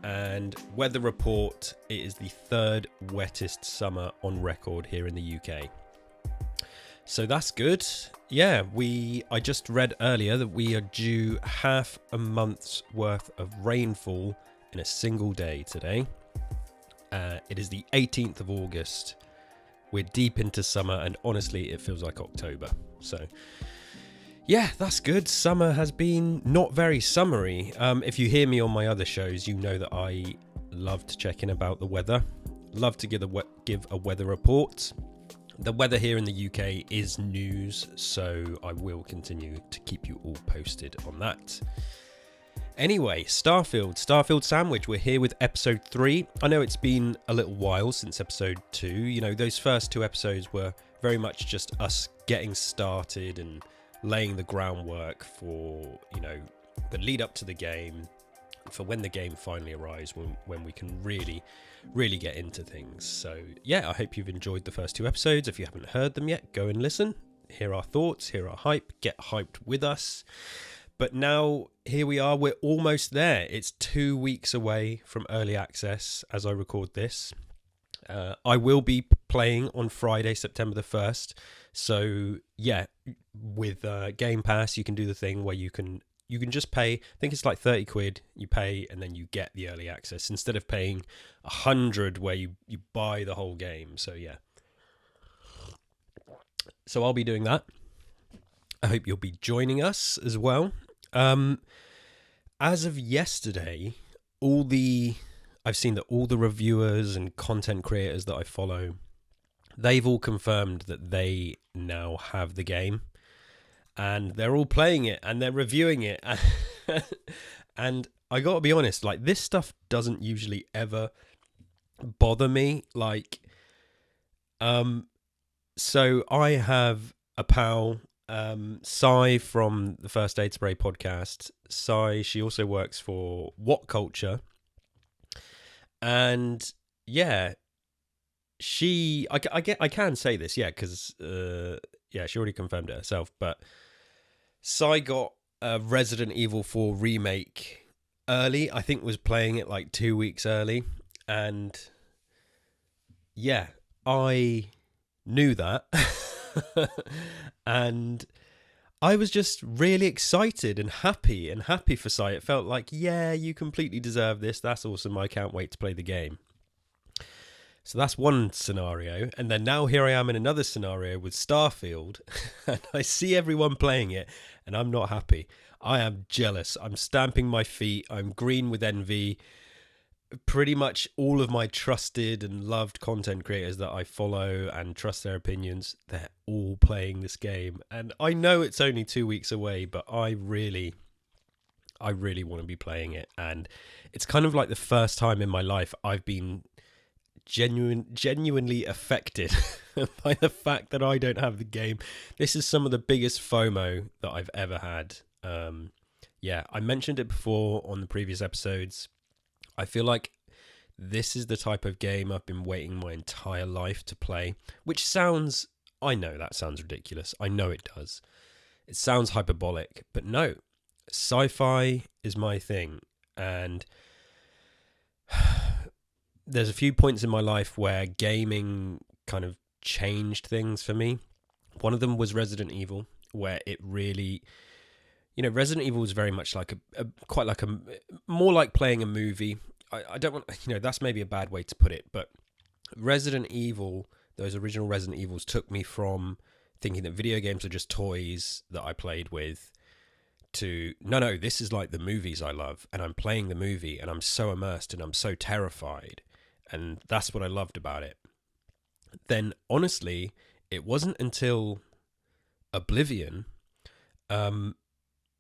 and weather report, it is the third wettest summer on record here in the UK. So that's good. Yeah, I just read earlier that we are due half a month's worth of rainfall in a single day today. It is the 18th of August. We're deep into summer, and honestly, it feels like October. So yeah, that's good. Summer has been not very summery. If you hear me on my other shows, you know that I love to check in about the weather. Love to give a weather report. The weather here in the UK is news, so I will continue to keep you all posted on that. Anyway, Starfield Sandwich, we're here with episode 3. I know it's been a little while since episode 2. You know, those first 2 episodes were very much just us getting started and laying the groundwork for, the lead up to the game, for when the game finally arrives, when we can really get into things. So yeah, I hope you've enjoyed the first 2 episodes. If you haven't heard them yet, go and listen. Hear our thoughts, hear our hype, get hyped with us. But now, here we are, we're almost there. It's 2 weeks away from early access as I record this. I will be playing on Friday, September the 1st. So, yeah, with Game Pass, you can do the thing where you can just pay, I think it's like 30 quid, you pay, and then you get the early access, instead of paying 100 where you buy the whole game. So, yeah. So, I'll be doing that. I hope you'll be joining us as well. As of yesterday, I've seen that all the reviewers and content creators that I follow, they've all confirmed that they now have the game, and they're all playing it and they're reviewing it. And I gotta be honest, like, this stuff doesn't usually ever bother me. Like, so I have a pal, Sai from the First Aid Spray podcast. Sai, she also works for What Culture, and yeah, I can say this, yeah, because she already confirmed it herself. But Sai got a Resident Evil 4 remake early. I think was playing it like 2 weeks early, and yeah, I knew that. And I was just really excited and happy for Sai. It felt like, yeah, you completely deserve this. That's awesome. I can't wait to play the game. So that's one scenario. And then now here I am in another scenario with Starfield, and I see everyone playing it and I'm not happy. I am jealous. I'm stamping my feet. I'm green with envy. Pretty much all of my trusted and loved content creators that I follow and trust their opinions, they're all playing this game. And I know it's only 2 weeks away, but I really want to be playing it. And it's kind of like the first time in my life I've been genuinely affected by the fact that I don't have the game. This is some of the biggest FOMO that I've ever had. I mentioned it before on the previous episodes. I feel like this is the type of game I've been waiting my entire life to play, which sounds, I know that sounds ridiculous. I know it does. It sounds hyperbolic, but no, sci-fi is my thing. And there's a few points in my life where gaming kind of changed things for me. One of them was Resident Evil, where it really, Resident Evil was very much like more like playing a movie. I don't want, that's maybe a bad way to put it, but Resident Evil, those original Resident Evils took me from thinking that video games are just toys that I played with to, no, this is like the movies I love, and I'm playing the movie and I'm so immersed and I'm so terrified. And that's what I loved about it. Then, honestly, it wasn't until Oblivion,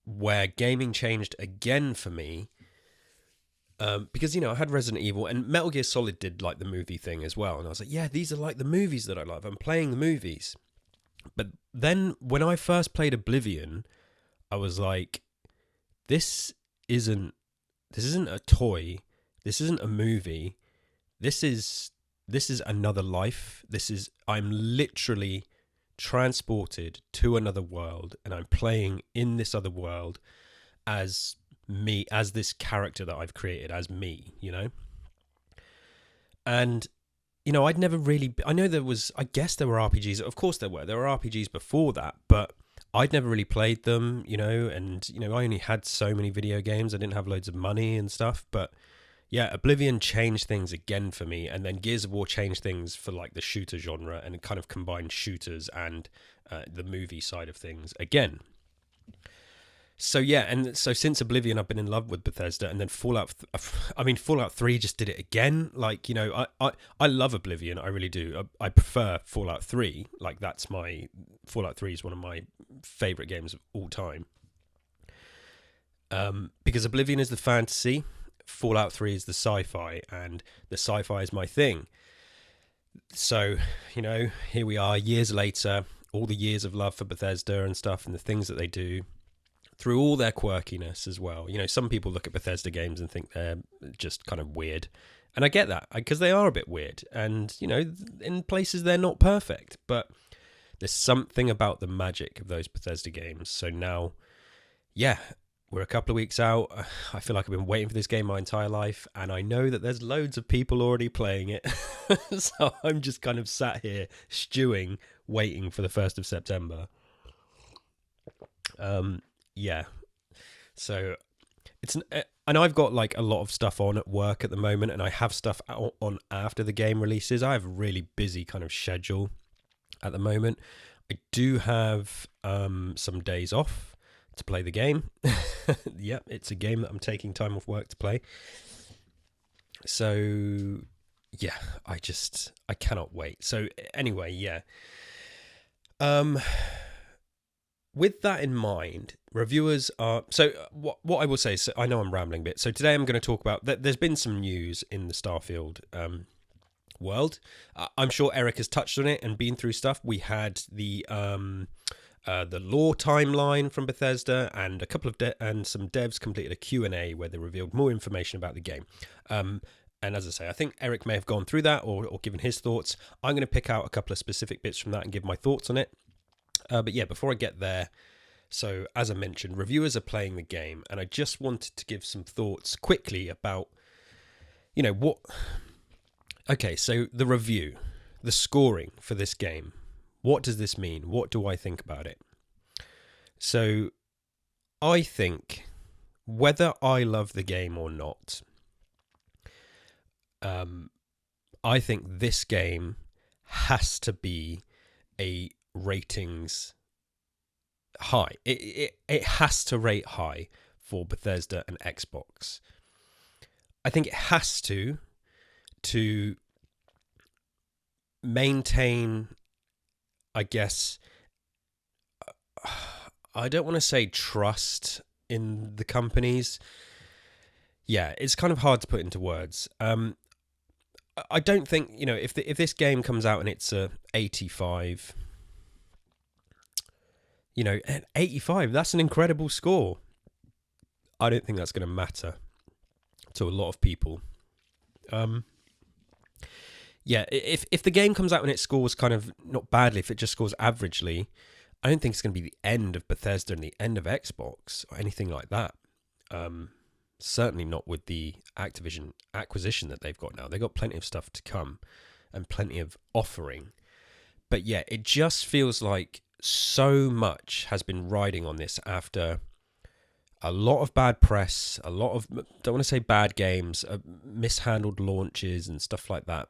where gaming changed again for me, because I had Resident Evil, and Metal Gear Solid did like the movie thing as well, and I was like, yeah, these are like the movies that I love. I'm playing the movies. But then when I first played Oblivion, I was like, this isn't a toy. This isn't a movie. This is another life. I'm literally transported to another world, and I'm playing in this other world as me, as this character that I've created as me, And I'd never really, I guess there were RPGs, of course there were RPGs before that, but I'd never really played them, and I only had so many video games. I didn't have loads of money and stuff, but yeah, Oblivion changed things again for me, and then Gears of War changed things for like the shooter genre, and it kind of combined shooters and the movie side of things again. So yeah, and so since Oblivion, I've been in love with Bethesda, and then Fallout 3 just did it again. Like, I love Oblivion, I really do. I prefer Fallout 3. Like, Fallout 3 is one of my favorite games of all time. Because Oblivion is the fantasy, Fallout 3 is the sci-fi, and the sci-fi is my thing. So, here we are years later, all the years of love for Bethesda and stuff, and the things that they do, through all their quirkiness as well. Some people look at Bethesda games and think they're just kind of weird. And I get that, because they are a bit weird. And, in places they're not perfect. But there's something about the magic of those Bethesda games. So now, yeah, we're a couple of weeks out. I feel like I've been waiting for this game my entire life. And I know that there's loads of people already playing it. So I'm just kind of sat here stewing, waiting for the 1st of September. Yeah, so and I've got like a lot of stuff on at work at the moment, and I have stuff on after the game releases. I have a really busy kind of schedule at the moment. I do have some days off to play the game. Yep, it's a game that I'm taking time off work to play. So yeah, I cannot wait. So anyway, yeah. With that in mind, reviewers are... So what I will say, so I know I'm rambling a bit. So today I'm going to talk about... There's been some news in the Starfield world. I'm sure Eric has touched on it and been through stuff. We had the lore timeline from Bethesda, and a couple of and some devs completed a Q&A where they revealed more information about the game. And as I say, I think Eric may have gone through that or given his thoughts. I'm going to pick out a couple of specific bits from that and give my thoughts on it. But yeah, before I get there, so as I mentioned, reviewers are playing the game, and I just wanted to give some thoughts quickly about, what... Okay, so the review, the scoring for this game, what does this mean? What do I think about it? So I think whether I love the game or not, I think this game has to be a ratings high. It has to rate high for Bethesda and Xbox. I think it has to maintain, I guess, I don't want to say trust in the companies. Yeah, it's kind of hard to put into words. I don't think, if this game comes out and it's a 85, 85, that's an incredible score. I don't think that's going to matter to a lot of people. Yeah, if the game comes out and it scores kind of not badly, if it just scores averagely, I don't think it's going to be the end of Bethesda and the end of Xbox or anything like that. Certainly not with the Activision acquisition that they've got now. They've got plenty of stuff to come and plenty of offering. But yeah, it just feels like so much has been riding on this after a lot of bad press, a lot of, don't want to say bad games, mishandled launches and stuff like that.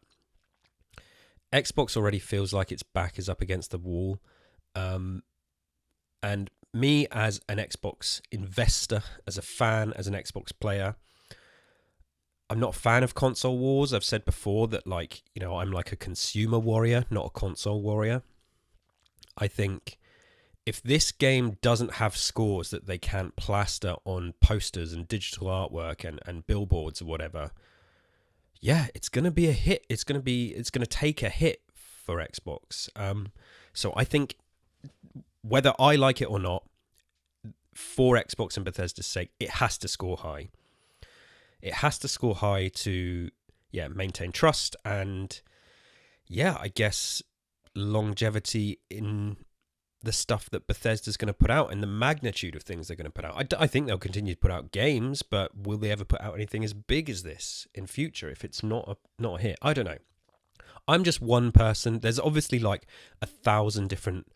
Xbox already feels like its back is up against the wall. And me as an Xbox investor, as a fan, as an Xbox player, I'm not a fan of console wars. I've said before that, I'm like a consumer warrior, not a console warrior. I think if this game doesn't have scores that they can't plaster on posters and digital artwork and billboards or whatever, yeah, it's going to be a hit. It's going to take a hit for Xbox. So I think whether I like it or not, for Xbox and Bethesda's sake, it has to score high. It has to score high to, maintain trust and, I guess longevity in the stuff that Bethesda's going to put out and the magnitude of things they're going to put out. I think they'll continue to put out games, but will they ever put out anything as big as this in future if it's not a hit? I don't know. I'm just one person. There's obviously 1,000 different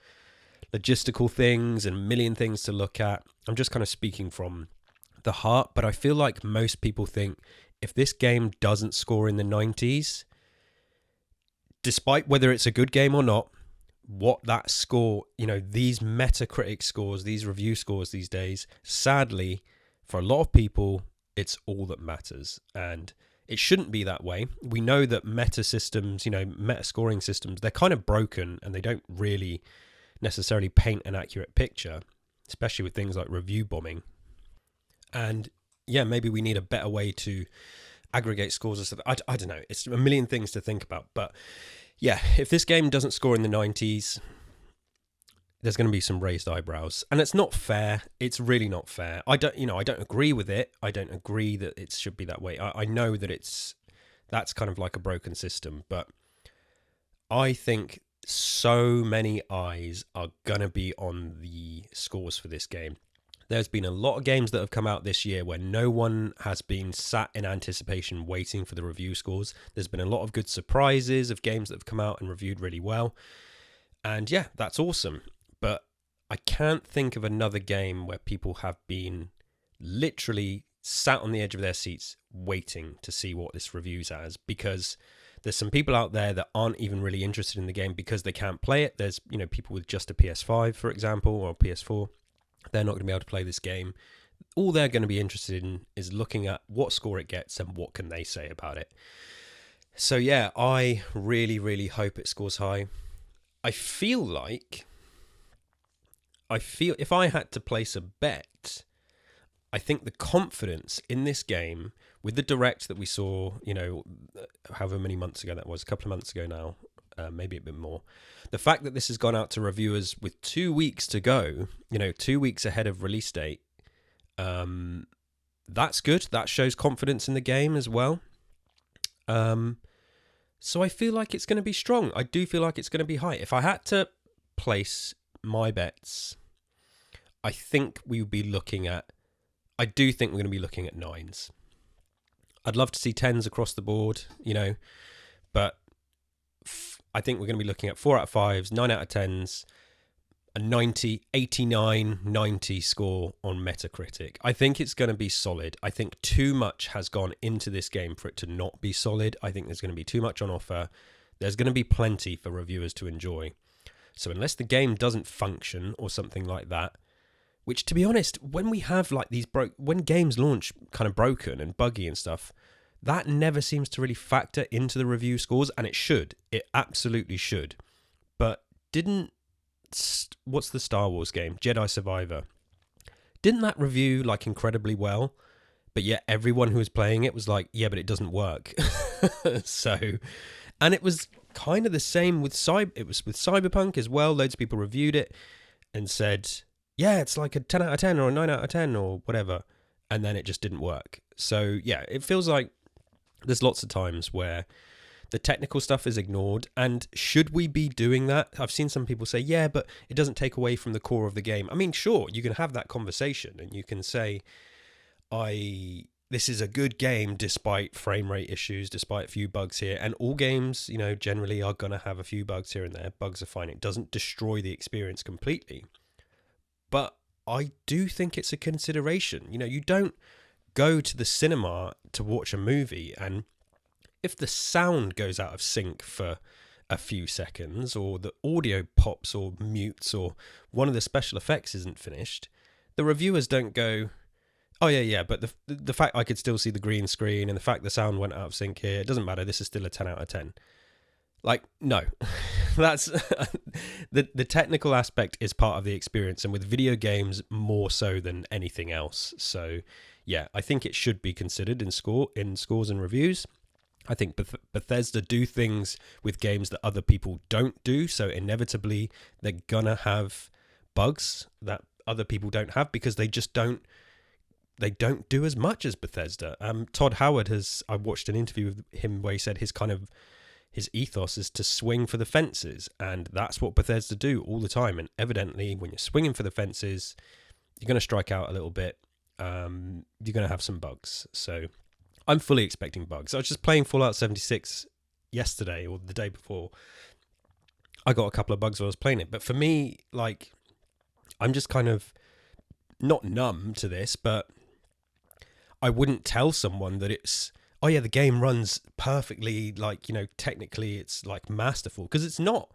logistical things and a million things to look at. I'm just kind of speaking from the heart, but I feel like most people think if this game doesn't score in the 90s, despite whether it's a good game or not, what that score, these Metacritic scores, these review scores these days, sadly, for a lot of people, it's all that matters. And it shouldn't be that way. We know that meta systems, meta scoring systems, they're kind of broken and they don't really necessarily paint an accurate picture, especially with things like review bombing. And maybe we need a better way to aggregate scores or something. I don't know. It's a million things to think about. But yeah, if this game doesn't score in the 90s, there's going to be some raised eyebrows. And it's not fair. It's really not fair. I don't agree with it. I don't agree that it should be that way. I know that that's kind of like a broken system. But I think so many eyes are going to be on the scores for this game. There's been a lot of games that have come out this year where no one has been sat in anticipation waiting for the review scores. There's been a lot of good surprises of games that have come out and reviewed really well. And yeah, that's awesome. But I can't think of another game where people have been literally sat on the edge of their seats waiting to see what this reviews as, because there's some people out there that aren't even really interested in the game because they can't play it. There's, people with just a PS5, for example, or a PS4. They're not going to be able to play this game. All they're going to be interested in is looking at what score it gets and what can they say about it. So yeah, I really, really hope it scores high. I feel if I had to place a bet, I think the confidence in this game with the direct that we saw, however many months ago that was, a couple of months ago now, maybe a bit more. The fact that this has gone out to reviewers with 2 weeks to go, 2 weeks ahead of release date, that's good. That shows confidence in the game as well. So I feel like it's going to be strong. I do feel like it's going to be high. If I had to place my bets, I think we would be looking at, I do think we're going to be looking at 9s. I'd love to see 10s across the board, but I think we're going to be looking at 4 out of 5s, 9 out of 10s, a 90, 89, 90 score on Metacritic. I think it's going to be solid. I think too much has gone into this game for it to not be solid. I think there's going to be too much on offer. There's going to be plenty for reviewers to enjoy. So unless the game doesn't function or something like that, which, to be honest, when we have like these when games launch kind of broken and buggy and stuff, that never seems to really factor into the review scores, and it should. It absolutely should. But what's the Star Wars game? Jedi Survivor. Didn't that review like incredibly well? But yet everyone who was playing it was like, yeah, but it doesn't work. And it was kind of the same with Cyberpunk as well. Loads of people reviewed it and said, yeah, it's like a 10 out of 10 or a 9 out of 10 or whatever. And then it just didn't work. So yeah, it feels like there's lots of times where the technical stuff is ignored. And should we be doing that? I've seen some people say, yeah, but it doesn't take away from the core of the game. I mean, sure, you can have that conversation and you can say, this is a good game despite frame rate issues, despite a few bugs here. And all games, generally are going to have a few bugs here and there. Bugs are fine. It doesn't destroy the experience completely. But I do think it's a consideration. You don't go to the cinema to watch a movie, and if the sound goes out of sync for a few seconds, or the audio pops or mutes, or one of the special effects isn't finished, the reviewers don't go, oh yeah, but the fact I could still see the green screen and the fact the sound went out of sync here, it doesn't matter, this is still a 10 out of 10. Like, no. That's the technical aspect is part of the experience, and with video games more so than anything else. So yeah, I think it should be considered in scores and reviews. I think Bethesda do things with games that other people don't do, so inevitably they're gonna have bugs that other people don't have because they just don't do as much as Bethesda. Todd Howard I watched an interview with him where he said his ethos is to swing for the fences, and that's what Bethesda do all the time. And evidently, when you're swinging for the fences, you're going to strike out a little bit. You're going to have some bugs. So I'm fully expecting bugs. I was just playing Fallout 76 yesterday or the day before. I got a couple of bugs while I was playing it. But for me, like, I'm just kind of not numb to this, but I wouldn't tell someone that it's, oh yeah, the game runs perfectly, like, technically it's like masterful, because it's not.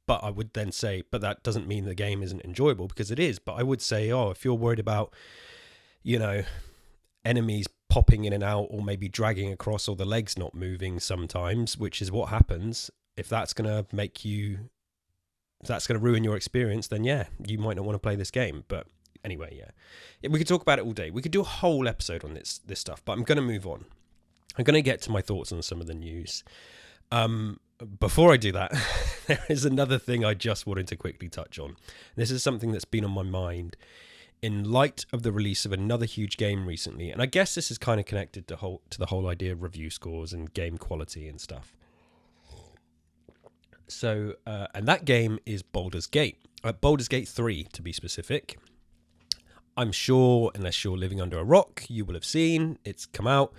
But I would then say, but that doesn't mean the game isn't enjoyable, because it is. But I would say, oh, if you're worried about, enemies popping in and out, or maybe dragging across, or the legs not moving sometimes, which is what happens, if that's going to ruin your experience, then yeah, you might not want to play this game. But anyway, yeah, we could talk about it all day. We could do a whole episode on this stuff, but I'm going to move on. I'm going to get to my thoughts on some of the news. Before I do that, there is another thing I just wanted to quickly touch on. This is something that's been on my mind in light of the release of another huge game recently, and I guess this is kind of connected to the whole idea of review scores and game quality and stuff. So, and that game is Baldur's Gate. Baldur's Gate 3, to be specific. I'm sure, unless you're living under a rock, you will have seen it's come out.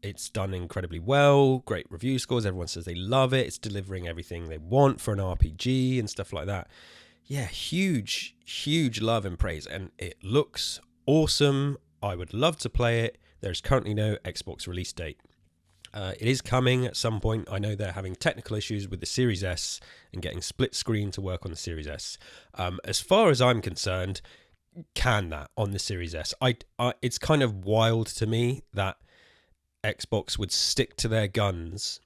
It's done incredibly well, great review scores, everyone says they love it, it's delivering everything they want for an RPG and stuff like that. Yeah, huge love and praise, and it looks awesome. I would love to play it. There's currently no Xbox release date. It is coming at some point. I know they're having technical issues with the Series S and getting split screen to work on the Series S. As far as I'm concerned, can that on the Series S? It's kind of wild to me that Xbox would stick to their guns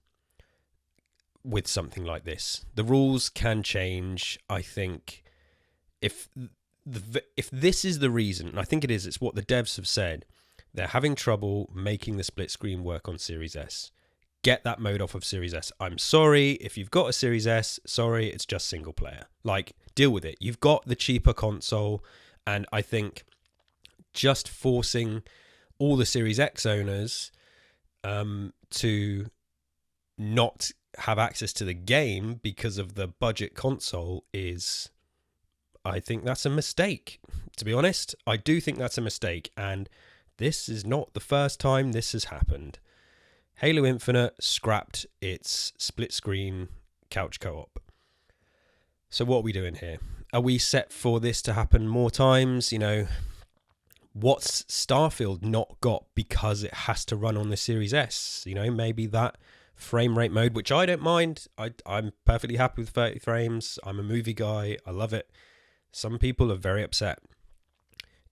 with something like this. The rules can change. I think if this is the reason, and I think it is, it's what the devs have said, they're having trouble making the split screen work on Series S. Get that mode off of Series S. I'm sorry, if you've got a Series S, sorry, it's just single player. Like, deal with it. You've got the cheaper console, and I think just forcing all the Series X owners to not have access to the game because of the budget console I think that's a mistake. To be honest, I do think that's a mistake, and this is not the first time this has happened. Halo Infinite scrapped its split screen couch co-op. So what are we doing here? Are we set for this to happen more times? You know, what's Starfield not got because it has to run on the Series S? You know, maybe that frame rate mode, which I don't mind. I'm perfectly happy with 30 frames. I'm a movie guy. I love it. Some people are very upset.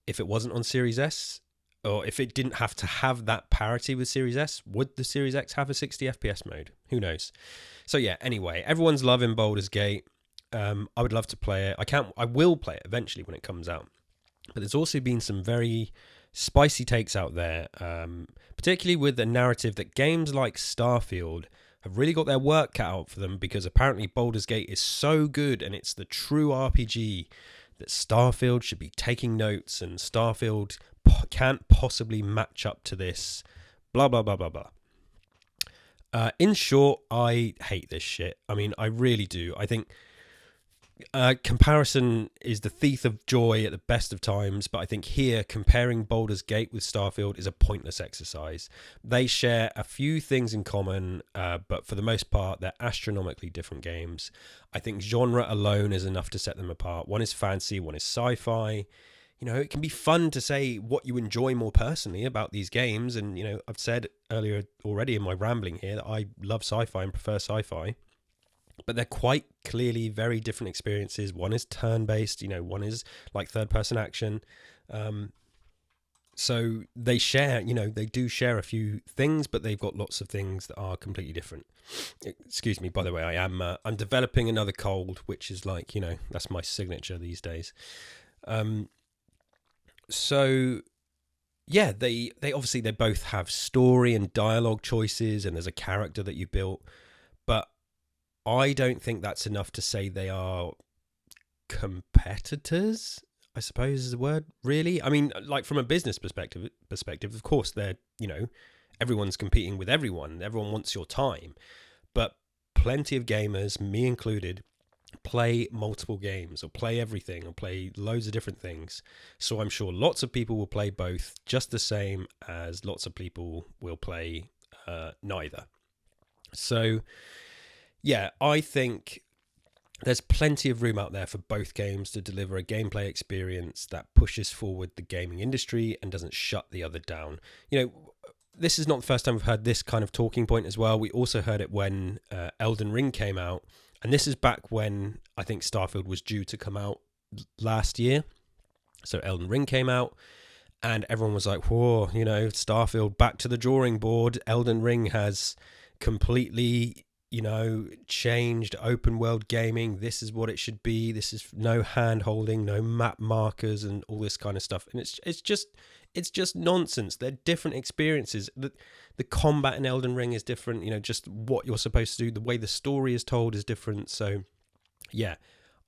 If it wasn't on Series S, or if it didn't have to have that parity with Series S, would the Series X have a 60 FPS mode? Who knows? So yeah, anyway, everyone's loving Baldur's Gate. I would love to play it. I will play it eventually when it comes out. But there's also been some very spicy takes out there, particularly with the narrative that games like Starfield have really got their work cut out for them, because apparently Baldur's Gate is so good and it's the true RPG that Starfield should be taking notes, and Starfield can't possibly match up to this, blah, blah, blah, blah, blah. In short, I hate this shit. I mean, I really do. I think comparison is the thief of joy at the best of times, but I think here comparing Baldur's Gate with Starfield is a pointless exercise. They share a few things in common, but for the most part they're astronomically different games. I think genre alone is enough to set them apart. One is fantasy, one is sci-fi. You know, it can be fun to say what you enjoy more personally about these games, and you know, I've said earlier already in my rambling here that I love sci-fi and prefer sci-fi. But they're quite clearly very different experiences. One is turn-based, you know, one is like third-person action. So they share, you know, they do share a few things, but they've got lots of things that are completely different. Excuse me, by the way, I'm developing another cold, which is like, you know, that's my signature these days. So yeah, they obviously, they both have story and dialogue choices, and there's a character that you built, but I don't think that's enough to say they are competitors, I suppose is the word, really. I mean, like from a business perspective, of course, they're, you know, everyone's competing with everyone. Everyone wants your time. But plenty of gamers, me included, play multiple games or play everything or play loads of different things. So I'm sure lots of people will play both just the same as lots of people will play neither. So yeah, I think there's plenty of room out there for both games to deliver a gameplay experience that pushes forward the gaming industry and doesn't shut the other down. You know, this is not the first time we've heard this kind of talking point as well. We also heard it when Elden Ring came out, and this is back when I think Starfield was due to come out last year. So Elden Ring came out, and everyone was like, whoa, you know, Starfield, back to the drawing board. Elden Ring has completely, you know, changed open world gaming. This is what it should be. This is no hand holding, no map markers and all this kind of stuff. And it's just nonsense. They're different experiences. The combat in Elden Ring is different, you know, just what you're supposed to do, the way the story is told is different. So yeah,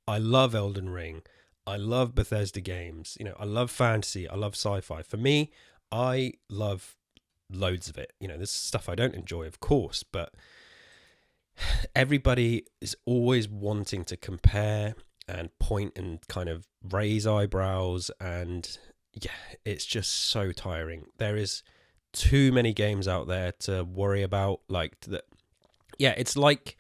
I love Elden Ring. I love Bethesda games. You know, I love fantasy. I love sci-fi. For me, I love loads of it. You know, there's stuff I don't enjoy, of course, but everybody is always wanting to compare and point and kind of raise eyebrows, and yeah, it's just so tiring. There is too many games out there to worry about, like that. Yeah, it's like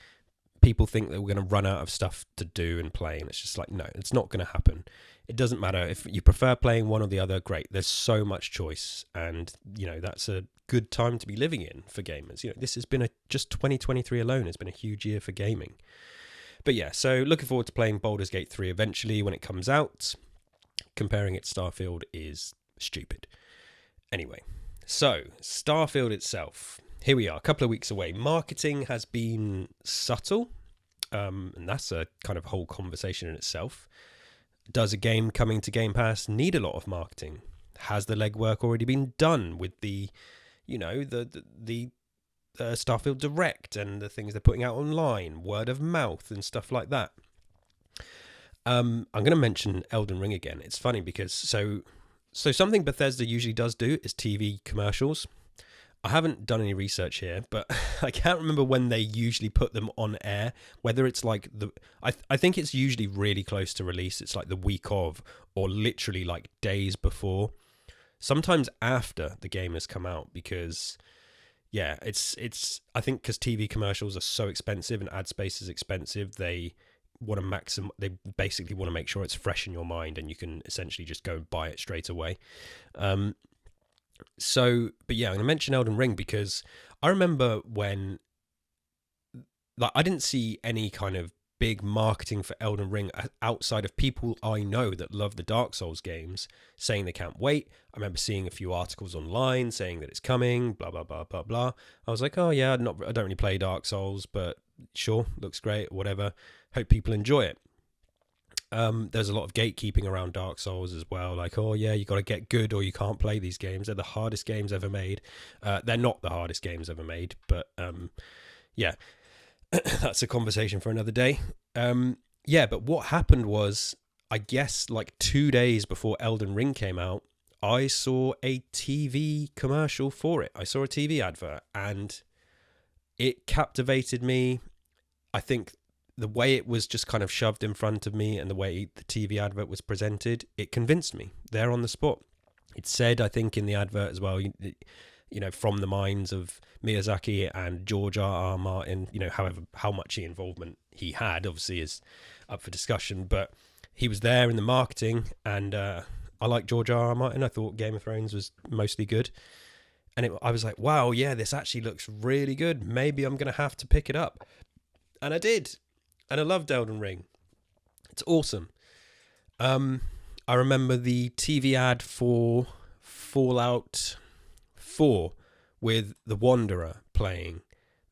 people think that we're going to run out of stuff to do and play, and it's just like, no, it's not going to happen. It doesn't matter if you prefer playing one or the other, great. There's so much choice, and you know, that's a good time to be living in for gamers. You know, this has been just 2023 alone has been a huge year for gaming. But yeah, so looking forward to playing Baldur's Gate 3 eventually when it comes out. Comparing it to Starfield is stupid. Anyway, so Starfield itself. here we are, a couple of weeks away. Marketing has been subtle, and that's a kind of whole conversation in itself. Does a game coming to Game Pass need a lot of marketing? Has the legwork already been done with the Starfield Direct and the things they're putting out online, word of mouth and stuff like that? I'm going to mention Elden Ring again. It's funny because so something Bethesda usually does do is TV commercials. I haven't done any research here, but I can't remember when they usually put them on air, whether it's like I think it's usually really close to release. It's like the week of, or literally like days before, sometimes after the game has come out, because yeah, it's I think because TV commercials are so expensive and ad space is expensive, they basically want to make sure it's fresh in your mind and you can essentially just go and buy it straight away. But yeah, I'm going to mention Elden Ring because I remember when, like, I didn't see any kind of big marketing for Elden Ring outside of people I know that love the Dark Souls games saying they can't wait. I remember seeing a few articles online saying that it's coming, blah, blah, blah, blah, blah. I was like, oh yeah, I don't really play Dark Souls, but sure, looks great, whatever. Hope people enjoy it. There's a lot of gatekeeping around Dark Souls as well, like, oh yeah, you got to get good or you can't play these games. They're the hardest games ever made. They're not the hardest games ever made, but yeah, that's a conversation for another day. Yeah, but what happened was, I guess like 2 days before Elden Ring came out, I saw a TV commercial for it. I saw a TV advert and it captivated me. I think the way it was just kind of shoved in front of me and the way the TV advert was presented, it convinced me there on the spot. It said, I think in the advert as well, from the minds of Miyazaki and George R.R. Martin, how much involvement he had obviously is up for discussion, but he was there in the marketing, and I like George R.R. Martin. I thought Game of Thrones was mostly good. And I was like, wow, yeah, this actually looks really good. Maybe I'm going to have to pick it up. And I did. And I loved Elden Ring. It's awesome. I remember the TV ad for Fallout 4 with The Wanderer playing.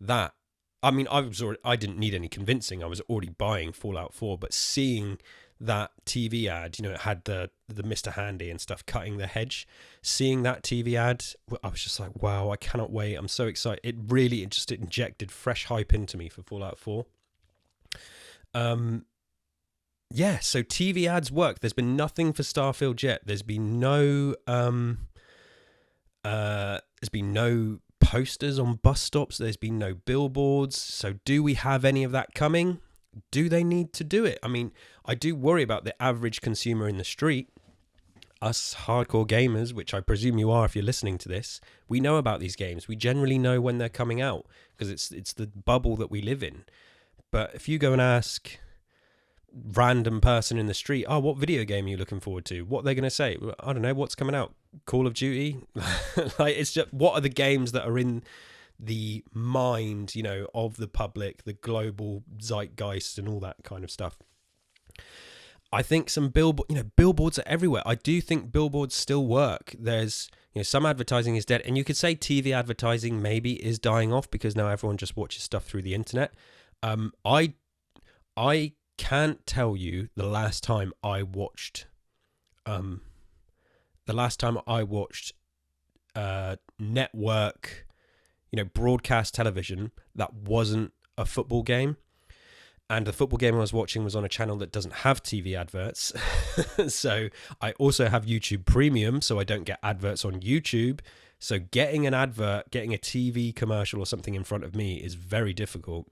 That, I mean, I didn't need any convincing. I was already buying Fallout 4, but seeing that TV ad, it had the Mr. Handy and stuff cutting the hedge. Seeing that TV ad, I was just like, wow, I cannot wait. I'm so excited. It just injected fresh hype into me for Fallout 4. Yeah, so TV ads work. There's been nothing for Starfield yet. There's been no posters on bus stops. There's been no billboards. So do we have any of that coming? Do they need to do it? I mean, I do worry about the average consumer in the street. Us hardcore gamers, which I presume you are if you're listening to this, we know about these games. We generally know when they're coming out because it's the bubble that we live in. But if you go and ask random person in the street, oh, what video game are you looking forward to? What are they going to say? I don't know. What's coming out? Call of Duty? Like, it's just, what are the games that are in the mind, of the public, the global zeitgeist and all that kind of stuff? I think some billboards are everywhere. I do think billboards still work. There's, some advertising is dead. And you could say TV advertising maybe is dying off because now everyone just watches stuff through the internet. I can't tell you the last time I watched network, broadcast television that wasn't a football game. And the football game I was watching was on a channel that doesn't have TV adverts. So I also have YouTube Premium, so I don't get adverts on YouTube. So getting an advert, getting a TV commercial or something in front of me is very difficult.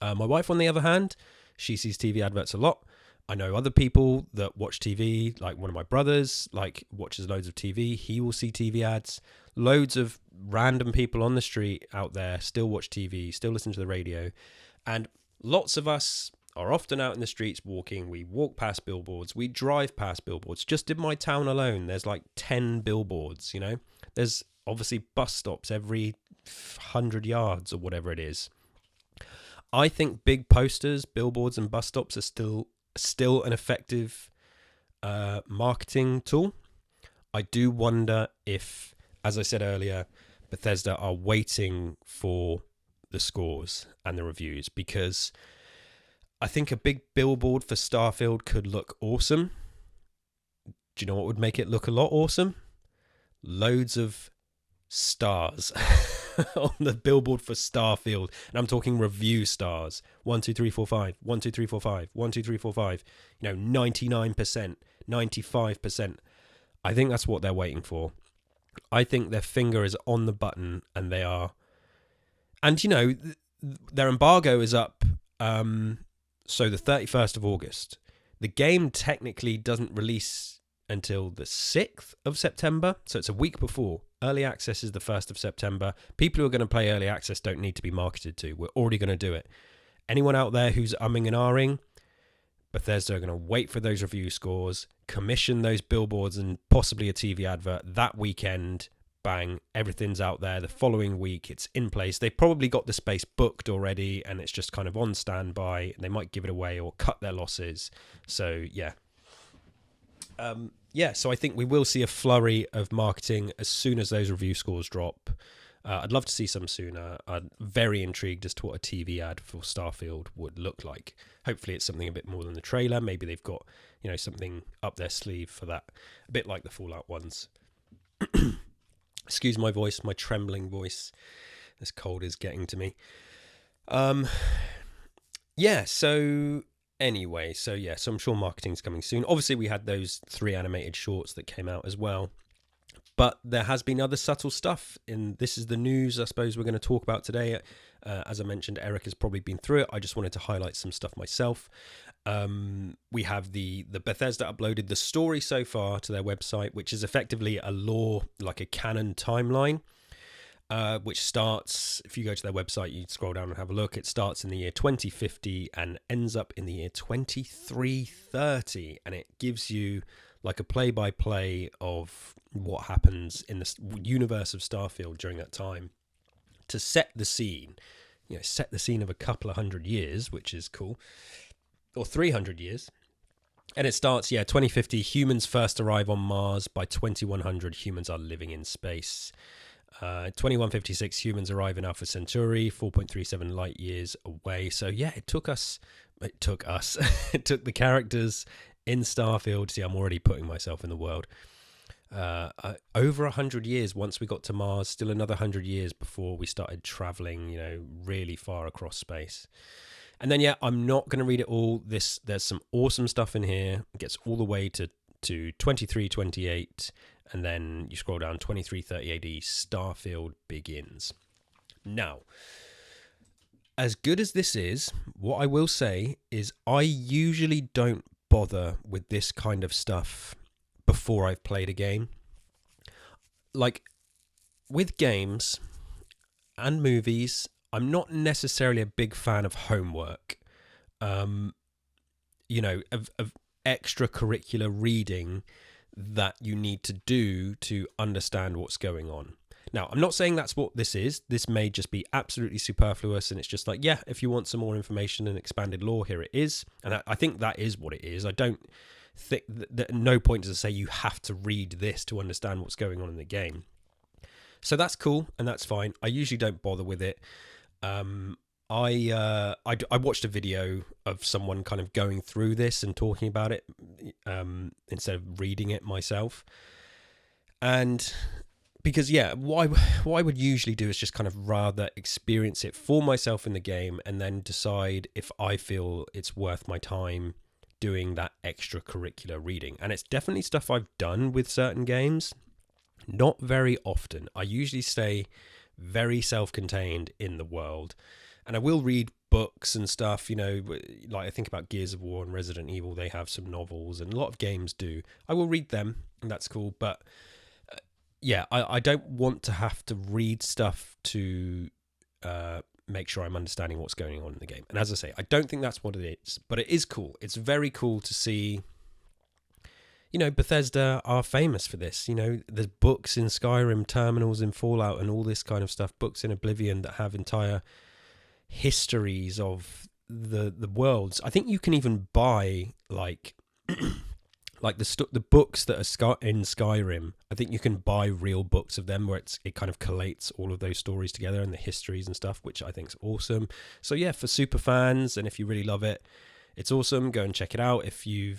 My wife, on the other hand, she sees TV adverts a lot. I know other people that watch TV, like one of my brothers, watches loads of TV. He will see TV ads. Loads of random people on the street out there still watch TV, still listen to the radio. And lots of us are often out in the streets walking. We walk past billboards. We drive past billboards. Just in my town alone, there's like 10 billboards, There's obviously bus stops every 100 yards or whatever it is. I think big posters, billboards and bus stops are still an effective marketing tool. I do wonder if, as I said earlier, Bethesda are waiting for the scores and the reviews, because I think a big billboard for Starfield could look awesome. Do you know what would make it look a lot awesome? Loads of stars on the billboard for Starfield, and I'm talking review stars. 1 2 3 4 5 1 2 3 4 5 1 2 3 4 5, 99%, 95%. I think that's what they're waiting for. I think their finger is on the button, and they are. And their embargo is up, so the 31st of August. The game technically doesn't release until the 6th of September, so it's a week before. Early access is the 1st of September. People who are going to play early access don't need to be marketed to. We're already going to do it. Anyone out there who's umming and ahhing, Bethesda are going to wait for those review scores, commission those billboards and possibly a TV advert that weekend. Bang, everything's out there. The following week, it's in place. They've probably got the space booked already, and it's just kind of on standby. They might give it away or cut their losses. So, yeah. So I think we will see a flurry of marketing as soon as those review scores drop. I'd love to see some sooner. I'm very intrigued as to what a TV ad for Starfield would look like. Hopefully it's something a bit more than the trailer. Maybe they've got, something up their sleeve for that. A bit like the Fallout ones. Excuse my voice, my trembling voice. This cold is getting to me. So I'm sure marketing's coming soon. Obviously, we had those 3 animated shorts that came out as well. But there has been other subtle stuff. This is the news, I suppose, we're going to talk about today. As I mentioned, Eric has probably been through it. I just wanted to highlight some stuff myself. We have the Bethesda uploaded the story so far to their website, which is effectively a lore, like a canon timeline. Which starts, if you go to their website, you scroll down and have a look, it starts in the year 2050 and ends up in the year 2330, and it gives you like a play-by-play of what happens in the universe of Starfield during that time to set the scene, set the scene of a couple of 100 years, which is cool, or 300 years. And it starts, 2050, humans first arrive on Mars. By 2100, humans are living in space. 2156, humans arrive in Alpha Centauri, 4.37 light years away. So it took the characters in Starfield. See, I'm already putting myself in the world. Over 100 years once we got to Mars, still another 100 years before we started traveling, really far across space. And then, I'm not going to read it all. There's some awesome stuff in here. It gets all the way to 2328. And then you scroll down, 2330 AD, Starfield begins. Now, as good as this is, what I will say is I usually don't bother with this kind of stuff before I've played a game. Like, with games and movies, I'm not necessarily a big fan of homework. Of extracurricular reading that you need to do to understand what's going on. Now, I'm not saying that's what this is. This may just be absolutely superfluous, and it's just like, if you want some more information and expanded lore, here it is. And I think that is what it is. I don't think that at no point does it say you have to read this to understand what's going on in the game. So that's cool, and that's fine. I usually don't bother with it. I watched a video of someone kind of going through this and talking about it instead of reading it myself. And because, what I would usually do is just kind of rather experience it for myself in the game and then decide if I feel it's worth my time doing that extracurricular reading. And it's definitely stuff I've done with certain games. Not very often. I usually stay very self-contained in the world. And I will read books and stuff, like I think about Gears of War and Resident Evil, they have some novels, and a lot of games do. I will read them, and that's cool. But I don't want to have to read stuff to make sure I'm understanding what's going on in the game. And as I say, I don't think that's what it is, but it is cool. It's very cool to see. Bethesda are famous for this. There's books in Skyrim, terminals in Fallout, and all this kind of stuff. Books in Oblivion that have entire histories of the worlds. I think you can even buy like like the books that are in Skyrim. I think you can buy real books of them where it kind of collates all of those stories together and the histories and stuff, which I think is awesome. So yeah, for super fans, and if you really love it, it's awesome. Go and check it out. If you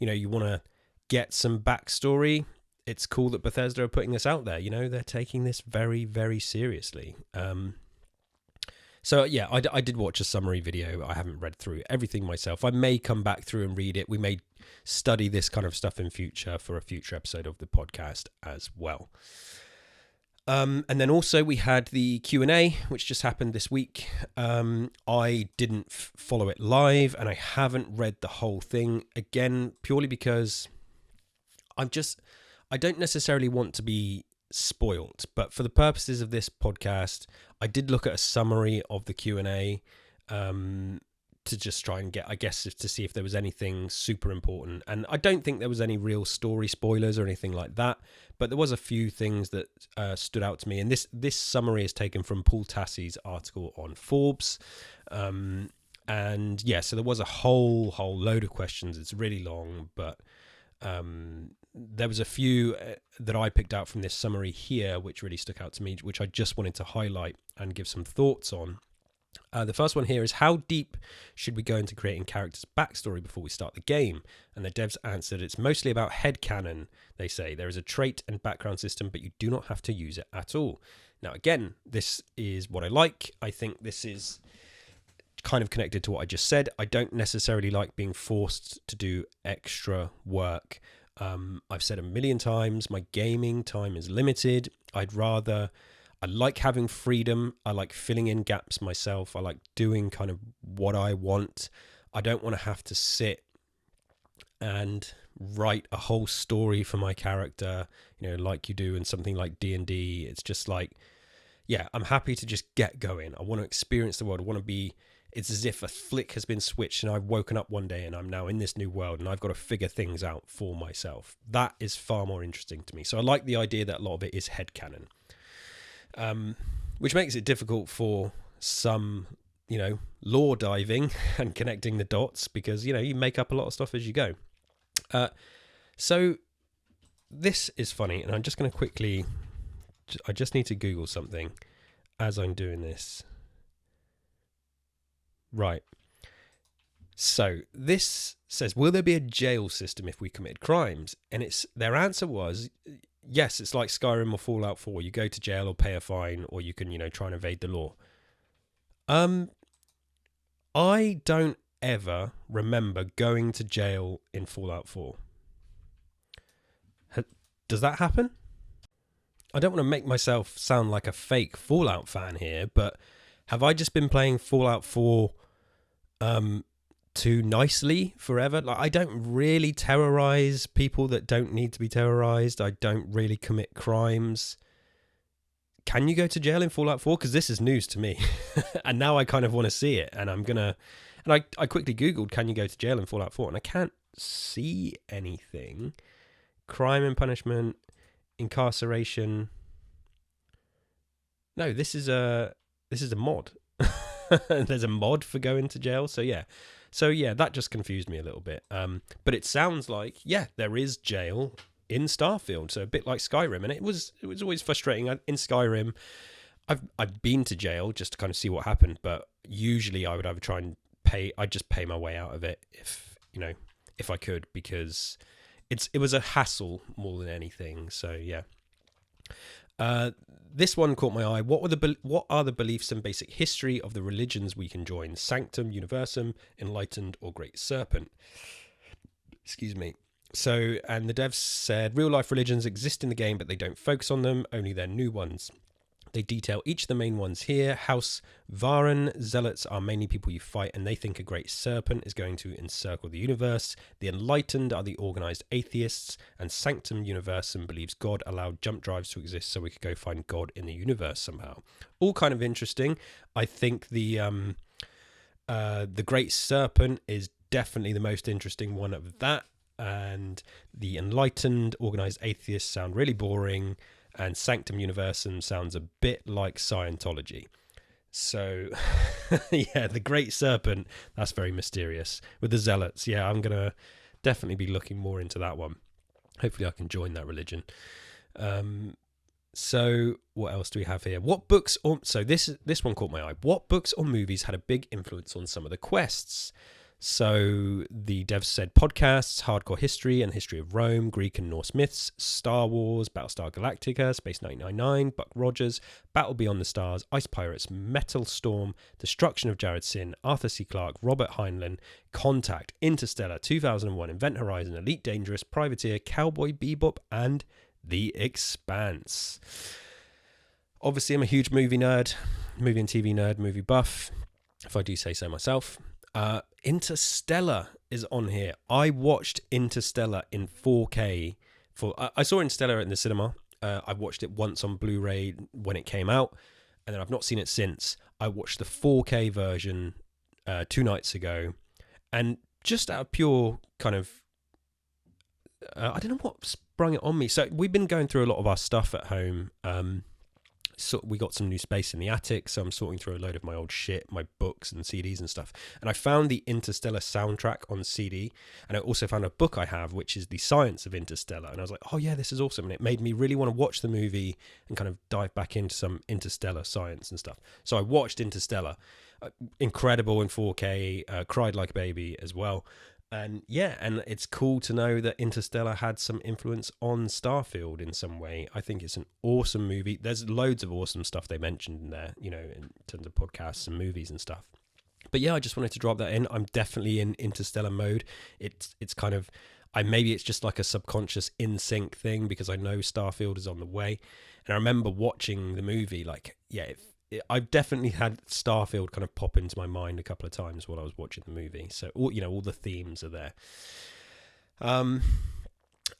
want to get some backstory, it's cool that Bethesda are putting this out there. They're taking this very, very seriously. So yeah, I did watch a summary video. I haven't read through everything myself. I may come back through and read it. We may study this kind of stuff in future for a future episode of the podcast as well. And then also we had the Q&A, which just happened this week. I didn't follow it live, and I haven't read the whole thing, again, purely because I don't necessarily want to be spoiled, but for the purposes of this podcast, I did look at a summary of the Q&A to just try and get, I guess, to see if there was anything super important. And I don't think there was any real story spoilers or anything like that, but there was a few things that stood out to me. And this summary is taken from Paul Tassie's article on Forbes. And yeah, so there was a whole load of questions. It's really long, but there was a few that I picked out from this summary here, which really stuck out to me, which I just wanted to highlight and give some thoughts on. The first one here is, how deep should we go into creating characters' backstory before we start the game? And the devs answered, it's mostly about headcanon. They say there is a trait and background system, but you do not have to use it at all. Now, again, this is what I like. I think this is kind of connected to what I just said. I don't necessarily like being forced to do extra work. I've said a million times, my gaming time is limited. I like having freedom. I like filling in gaps myself. I like doing kind of what I want. I don't want to have to sit and write a whole story for my character, like you do in something like D&D. It's just like, yeah, I'm happy to just get going. I want to experience the world. I want to be, it's as if a flick has been switched and I've woken up one day and I'm now in this new world and I've got to figure things out for myself. That is far more interesting to me. So I like the idea that a lot of it is headcanon. Which makes it difficult for some, lore diving and connecting the dots, because, you make up a lot of stuff as you go. So this is funny, and I'm just going to I just need to Google something as I'm doing this. Right. So this says, will there be a jail system if we committed crimes? And their answer was, yes, it's like Skyrim or Fallout 4. You go to jail or pay a fine, or you can, try and evade the law. I don't ever remember going to jail in Fallout 4. Does that happen? I don't want to make myself sound like a fake Fallout fan here, but have I just been playing Fallout 4 too nicely forever? Like, I don't really terrorize people that don't need to be terrorized. I don't really commit crimes. Can you go to jail in Fallout 4? Because this is news to me. And now I kind of want to see it. And I quickly Googled, can you go to jail in Fallout 4? And I can't see anything. Crime and punishment, incarceration. No, this is a mod. There's a mod for going to jail. So yeah, that just confused me a little bit. But it sounds like, yeah, there is jail in Starfield, so a bit like Skyrim. And it was always frustrating in Skyrim. I've been to jail just to kind of see what happened, but usually I would either try and I'd just pay my way out of it if I could, because it was a hassle more than anything. So yeah. This one caught my eye. What are the beliefs and basic history of the religions we can join? Sanctum, Universum, Enlightened, or Great Serpent? Excuse me. So, and the devs said, real life religions exist in the game, but they don't focus on them, only their new ones. They detail each of the main ones here. House Varen zealots are mainly people you fight, and they think a great serpent is going to encircle the universe. The enlightened are the organized atheists, and Sanctum Universum believes God allowed jump drives to exist so we could go find God in the universe somehow. All kind of interesting. I think the great serpent is definitely the most interesting one of that, and the enlightened organized atheists sound really boring. And Sanctum Universum sounds a bit like Scientology. So, yeah, the Great Serpent, that's very mysterious. With the Zealots, yeah, I'm going to definitely be looking more into that one. Hopefully I can join that religion. So what else do we have here? What books or so this one caught my eye. What books or movies had a big influence on some of the quests? So the devs said podcasts, hardcore history and history of Rome, Greek and Norse myths, Star Wars, Battlestar Galactica, Space 1999, Buck Rogers, Battle Beyond the Stars, Ice Pirates, Metal Storm, Destruction of Jared Sin, Arthur C. Clarke, Robert Heinlein, Contact, Interstellar, 2001, Event Horizon, Elite Dangerous, Privateer, Cowboy Bebop, and The Expanse. Obviously, I'm a huge movie nerd, movie and TV nerd, movie buff, if I do say so myself. Interstellar is on here. I watched Interstellar in 4K. I saw Interstellar in the cinema. I watched it once on Blu-ray when it came out, and then I've not seen it since. I watched the 4K version 2 nights ago, and just out of pure kind of I don't know what sprung it on me. So we've been going through a lot of our stuff at home. So we got some new space in the attic, so I'm sorting through a load of my old shit, my books and CDs and stuff. And I found the Interstellar soundtrack on CD, and I also found a book I have, which is The Science of Interstellar. And I was like, oh yeah, this is awesome. And it made me really want to watch the movie and kind of dive back into some interstellar science and stuff. So I watched Interstellar, incredible in 4K, cried like a baby as well. And yeah, and it's cool to know that Interstellar had some influence on Starfield in some way. I think it's an awesome movie. There's loads of awesome stuff they mentioned in there, you know, in terms of podcasts and movies and stuff. But yeah, I just wanted to drop that in. I'm definitely in Interstellar mode. It's kind of, maybe it's just like a subconscious in sync thing because I know Starfield is on the way. And I remember watching the movie, like, yeah, I've definitely had Starfield kind of pop into my mind a couple of times while I was watching the movie. So, all the themes are there. And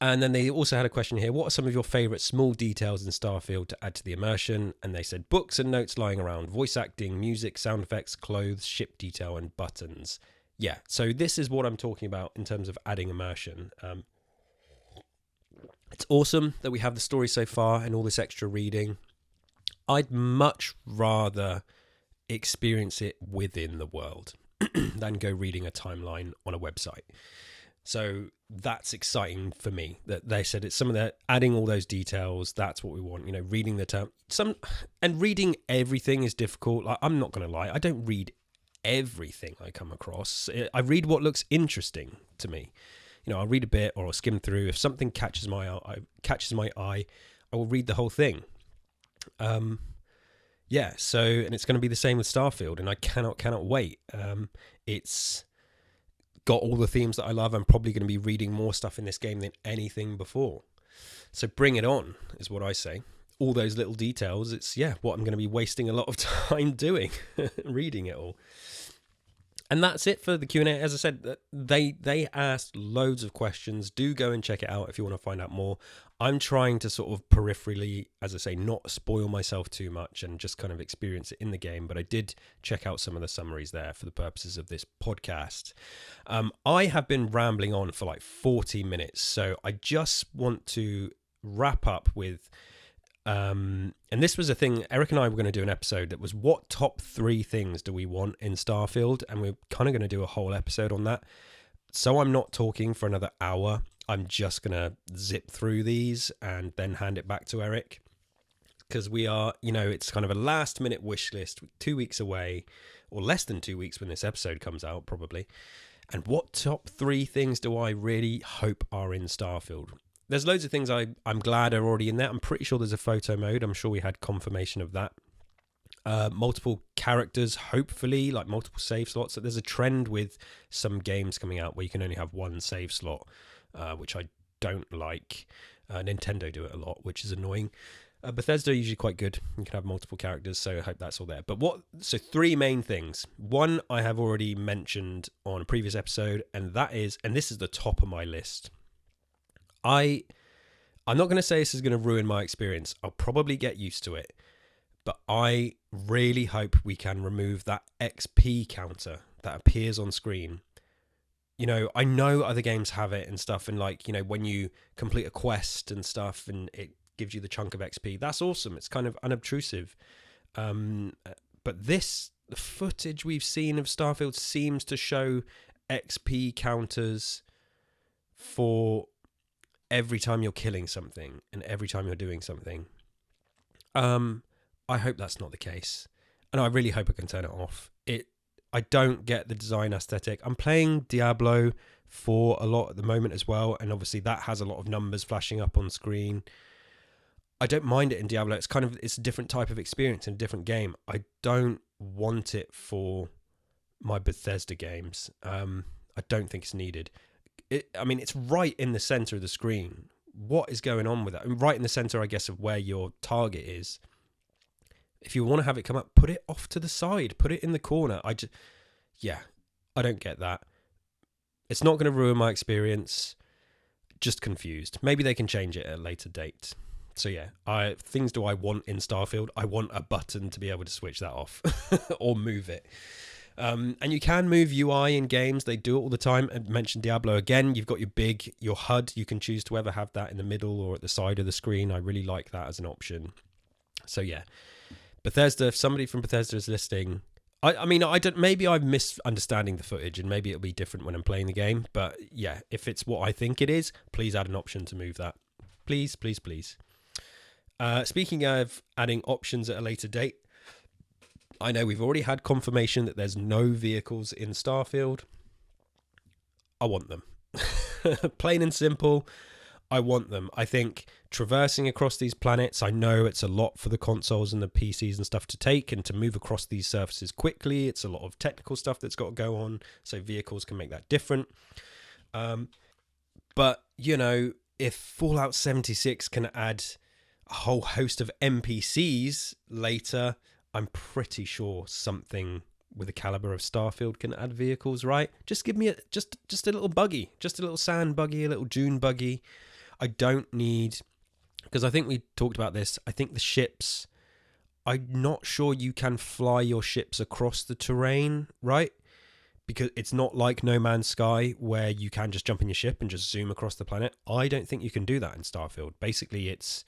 then they also had a question here. What are some of your favourite small details in Starfield to add to the immersion? And they said books and notes lying around, voice acting, music, sound effects, clothes, ship detail, and buttons. Yeah, so this is what I'm talking about in terms of adding immersion. It's awesome that we have the story so far and all this extra reading. I'd much rather experience it within the world than go reading a timeline on a website. So that's exciting for me that they said it's some of that adding all those details. That's what we want, you know, reading the term and reading everything is difficult. Like, I'm not going to lie. I don't read everything I come across. I read what looks interesting to me. You know, I'll read a bit or I'll skim through. If something catches my eye, I will read the whole thing. Yeah, so, and it's going to be the same with Starfield, and I cannot wait. It's got all the themes that I love. I'm probably going to be reading more stuff in this game than anything before. So bring it on, is what I say. All those little details, it's, yeah, what I'm going to be wasting a lot of time doing, reading it all. And that's it for the Q&A. As I said, they asked loads of questions. Do go and check it out if you want to find out more. I'm trying to sort of peripherally, as I say, not spoil myself too much and just kind of experience it in the game. But I did check out some of the summaries there for the purposes of this podcast. I have been rambling on for like 40 minutes. So I just want to wrap up with... and this was a thing, Eric and I were going to do an episode that was what top 3 things do we want in Starfield, and we're kind of going to do a whole episode on that. So I'm not talking for another hour. I'm just going to zip through these and then hand it back to Eric, because we are, you know, it's kind of a last minute wish list, 2 weeks away, or less than 2 weeks when this episode comes out probably. And what top 3 things do I really hope are in Starfield? There's loads of things I'm glad are already in there. I'm pretty sure there's a photo mode. I'm sure we had confirmation of that. Multiple characters, hopefully, like multiple save slots. So there's a trend with some games coming out where you can only have one save slot, which I don't like. Nintendo do it a lot, which is annoying. Bethesda are usually quite good. You can have multiple characters, so I hope that's all there. But so 3 main things. One I have already mentioned on a previous episode, and this is the top of my list. I'm not going to say this is going to ruin my experience. I'll probably get used to it. But I really hope we can remove that XP counter that appears on screen. You know, I know other games have it and stuff. And like, you know, when you complete a quest and stuff and it gives you the chunk of XP, that's awesome. It's kind of unobtrusive. But the footage we've seen of Starfield seems to show XP counters for every time you're killing something and every time you're doing something. I hope that's not the case, and I really hope I can turn it off. I don't get the design aesthetic. I'm playing Diablo 4 a lot at the moment as well, and obviously that has a lot of numbers flashing up on screen. I don't mind it in Diablo. It's a different type of experience in a different game. I don't want it for my Bethesda games. I don't think it's needed. It's right in the center of the screen. What is going on with that? Right in the center, I guess, of where your target is. If you want to have it come up, put it off to the side. Put it in the corner. I don't get that. It's not going to ruin my experience. Just confused. Maybe they can change it at a later date. So yeah, things do I want in Starfield? I want a button to be able to switch that off or move it. And you can move UI in games. They do it all the time. I mentioned Diablo again. You've got your HUD. You can choose to either have that in the middle or at the side of the screen. I really like that as an option. So yeah, Bethesda, if somebody from Bethesda is listening, maybe I'm misunderstanding the footage and maybe it'll be different when I'm playing the game. But yeah, if it's what I think it is, please add an option to move that. Please, please, please. Speaking of adding options at a later date, I know we've already had confirmation that there's no vehicles in Starfield. I want them. Plain and simple, I want them. I think traversing across these planets, I know it's a lot for the consoles and the PCs and stuff to take and to move across these surfaces quickly. It's a lot of technical stuff that's got to go on, so vehicles can make that different. But, if Fallout 76 can add a whole host of NPCs later, I'm pretty sure something with the caliber of Starfield can add vehicles, right? Just give me just a little buggy, just a little sand buggy, a little dune buggy. I don't need, because I think we talked about this. I think the ships, I'm not sure you can fly your ships across the terrain, right? Because it's not like No Man's Sky where you can just jump in your ship and just zoom across the planet. I don't think you can do that in Starfield. Basically, it's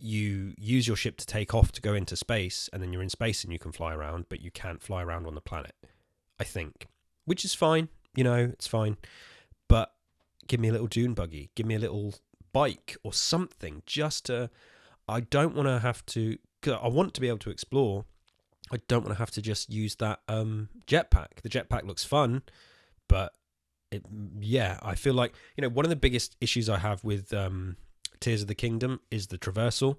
you use your ship to take off to go into space, and then you're in space and you can fly around, but you can't fly around on the planet, I think. Which is fine, it's fine. But give me a little dune buggy, give me a little bike or something, I don't want to have to, cause I want to be able to explore. I don't want to have to just use that jetpack. The jetpack looks fun, but I feel like, one of the biggest issues I have with Tears of the Kingdom is the traversal.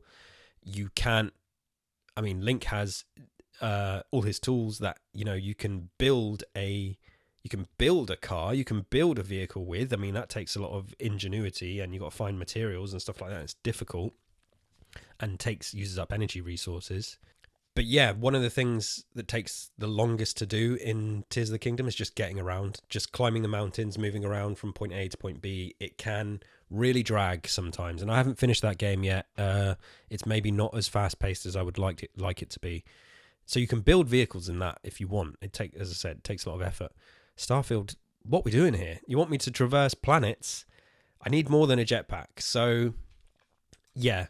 You can't, Link has all his tools that, you can build a car, you can build a vehicle with. That takes a lot of ingenuity, and you got to find materials and stuff like that. It's difficult and uses up energy resources. But yeah, one of the things that takes the longest to do in Tears of the Kingdom is just getting around, just climbing the mountains, moving around from point A to point B. It can really drag sometimes, and I haven't finished that game yet. It's maybe not as fast paced as I would like it to be. So you can build vehicles in that if you want. As I said, it takes a lot of effort. Starfield, what we doing here? You want me to traverse planets? I need more than a jetpack. So yeah.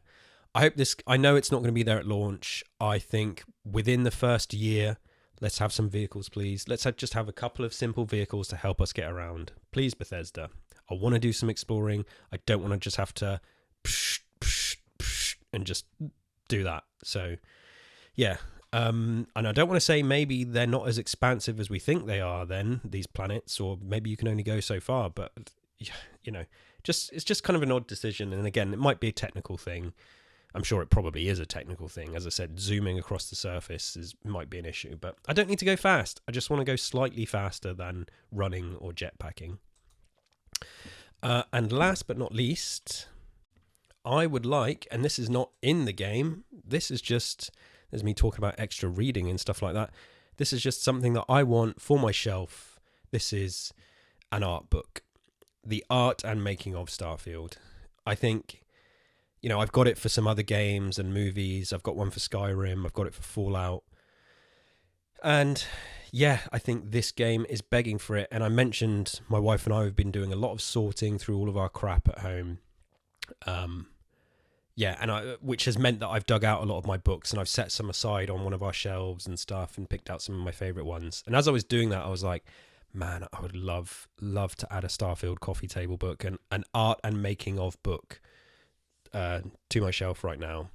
I know it's not going to be there at launch. I think within the first year, let's have some vehicles, please. Let's just have a couple of simple vehicles to help us get around. Please, Bethesda. I want to do some exploring. I don't want to just have to and just do that. So, yeah. And I don't want to say maybe they're not as expansive as we think they are then, these planets, or maybe you can only go so far. But, it's just kind of an odd decision. And again, it might be a technical thing. I'm sure it probably is a technical thing. As I said, zooming across the surface might be an issue, but I don't need to go fast. I just want to go slightly faster than running or jetpacking. And last but not least, I would like, and this is not in the game, there's me talking about extra reading and stuff like that. This is just something that I want for my shelf. This is an art book. The art and making of Starfield. I think, I've got it for some other games and movies. I've got one for Skyrim. I've got it for Fallout. And yeah, I think this game is begging for it. And I mentioned my wife and I have been doing a lot of sorting through all of our crap at home. Which has meant that I've dug out a lot of my books and I've set some aside on one of our shelves and stuff and picked out some of my favorite ones. And as I was doing that, I was like, man, I would love to add a Starfield coffee table book and an art and making of book to my shelf right now.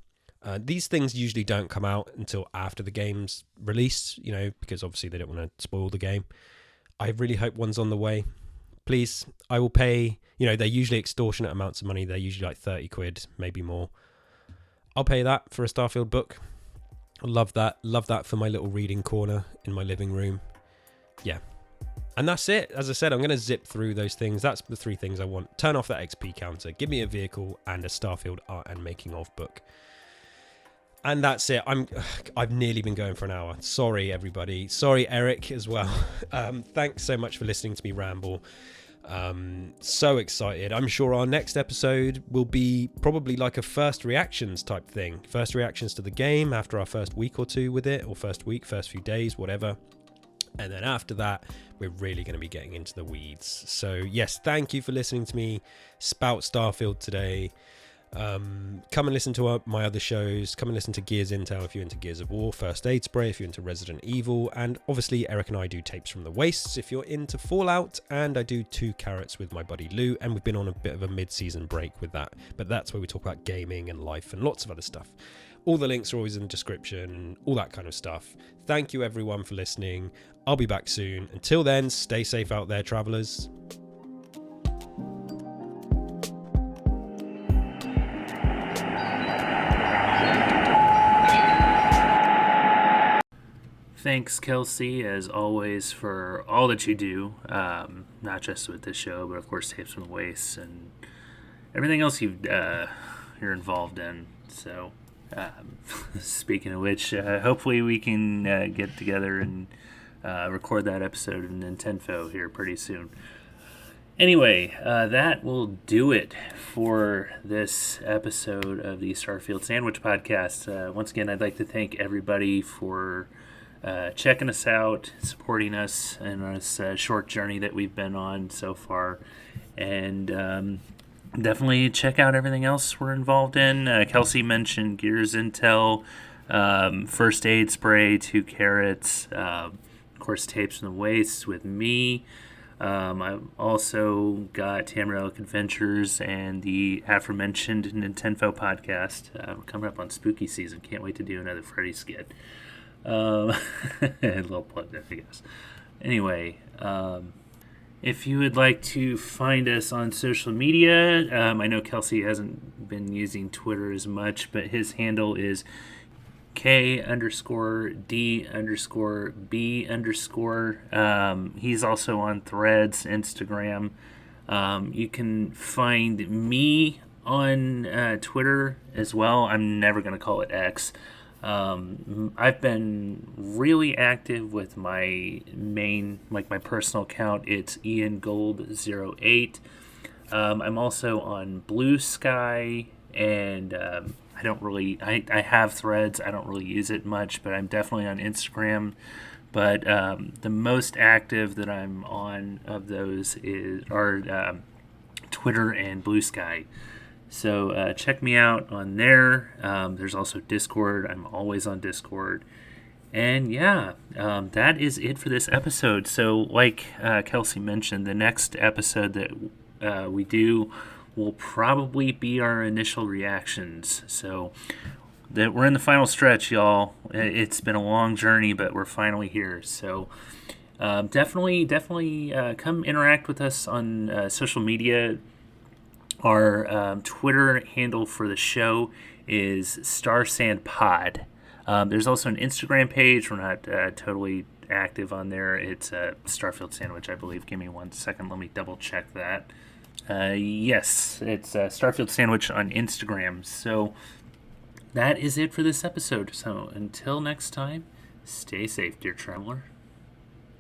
These things usually don't come out until after the game's released, because obviously they don't want to spoil the game. I really hope one's on the way. Please, I will pay, they're usually extortionate amounts of money. They're usually like 30 quid, maybe more. I'll pay that for a Starfield book. I love that. Love that for my little reading corner in my living room. Yeah. And that's it. As I said, I'm going to zip through those things. That's the 3 things I want. Turn off that XP counter. Give me a vehicle and a Starfield art and making of book. And that's it. I've nearly been going for an hour. Sorry, everybody. Sorry, Eric, as well. Thanks so much for listening to me ramble. So excited. I'm sure our next episode will be probably like a first reactions type thing. First reactions to the game after our first week or two with it, or first week, first few days, whatever. And then after that, we're really going to be getting into the weeds. So yes, thank you for listening to me spout Starfield today. Come and listen to my other shows. Come and listen to Gears Intel if you're into Gears of War, First Aid Spray if you're into Resident Evil, and obviously Eric and I do Tapes from the Wastes if you're into Fallout, and I do 2 Carrots with my buddy Lou, and we've been on a bit of a mid-season break with that, but that's where we talk about gaming and life and lots of other stuff. All the links are always in the description and all that kind of stuff. Thank you everyone for listening. I'll be back soon. Until then, stay safe out there, travelers. Thanks, Kelsey, as always, for all that you do, not just with this show, but of course Tapes from the Wastes and everything else you're involved in. So, speaking of which, hopefully we can get together and record that episode in Nintendo here pretty soon. Anyway, that will do it for this episode of the Starfield Sandwich Podcast. Once again, I'd like to thank everybody for checking us out, supporting us in this short journey that we've been on so far, and definitely check out everything else we're involved in. Kelsey mentioned Gears Intel, First Aid Spray, 2 Carrots, of course Tapes from the Wastes with me. I've also got Tamrielic Adventures and the aforementioned Nintendo podcast. We're coming up on spooky season. Can't wait to do another Freddy skit. A little plug there, I guess. Anyway, if you would like to find us on social media, I know Kelsey hasn't been using Twitter as much, but his handle is K_D_B_. He's also on Threads, Instagram. You can find me on Twitter as well. I'm never going to call it X. I've been really active with my main, my personal account. It's IanGold08. I'm also on Blue Sky, and I have Threads. I don't really use it much, but I'm definitely on Instagram. But the most active that I'm on of those are Twitter and Blue Sky. So check me out on there. There's also Discord. I'm always on Discord. And yeah, that is it for this episode. So like Kelsey mentioned, the next episode that we do will probably be our initial reactions. So that we're in the final stretch, y'all. It's been a long journey, but we're finally here. So definitely come interact with us on social media. Our Twitter handle for the show is StarSandPod. There's also an Instagram page. We're not totally active on there. It's Starfield Sandwich, I believe. Give me 1 second. Let me double check that. Yes, it's Starfield Sandwich on Instagram. So that is it for this episode. So until next time, stay safe, dear traveler.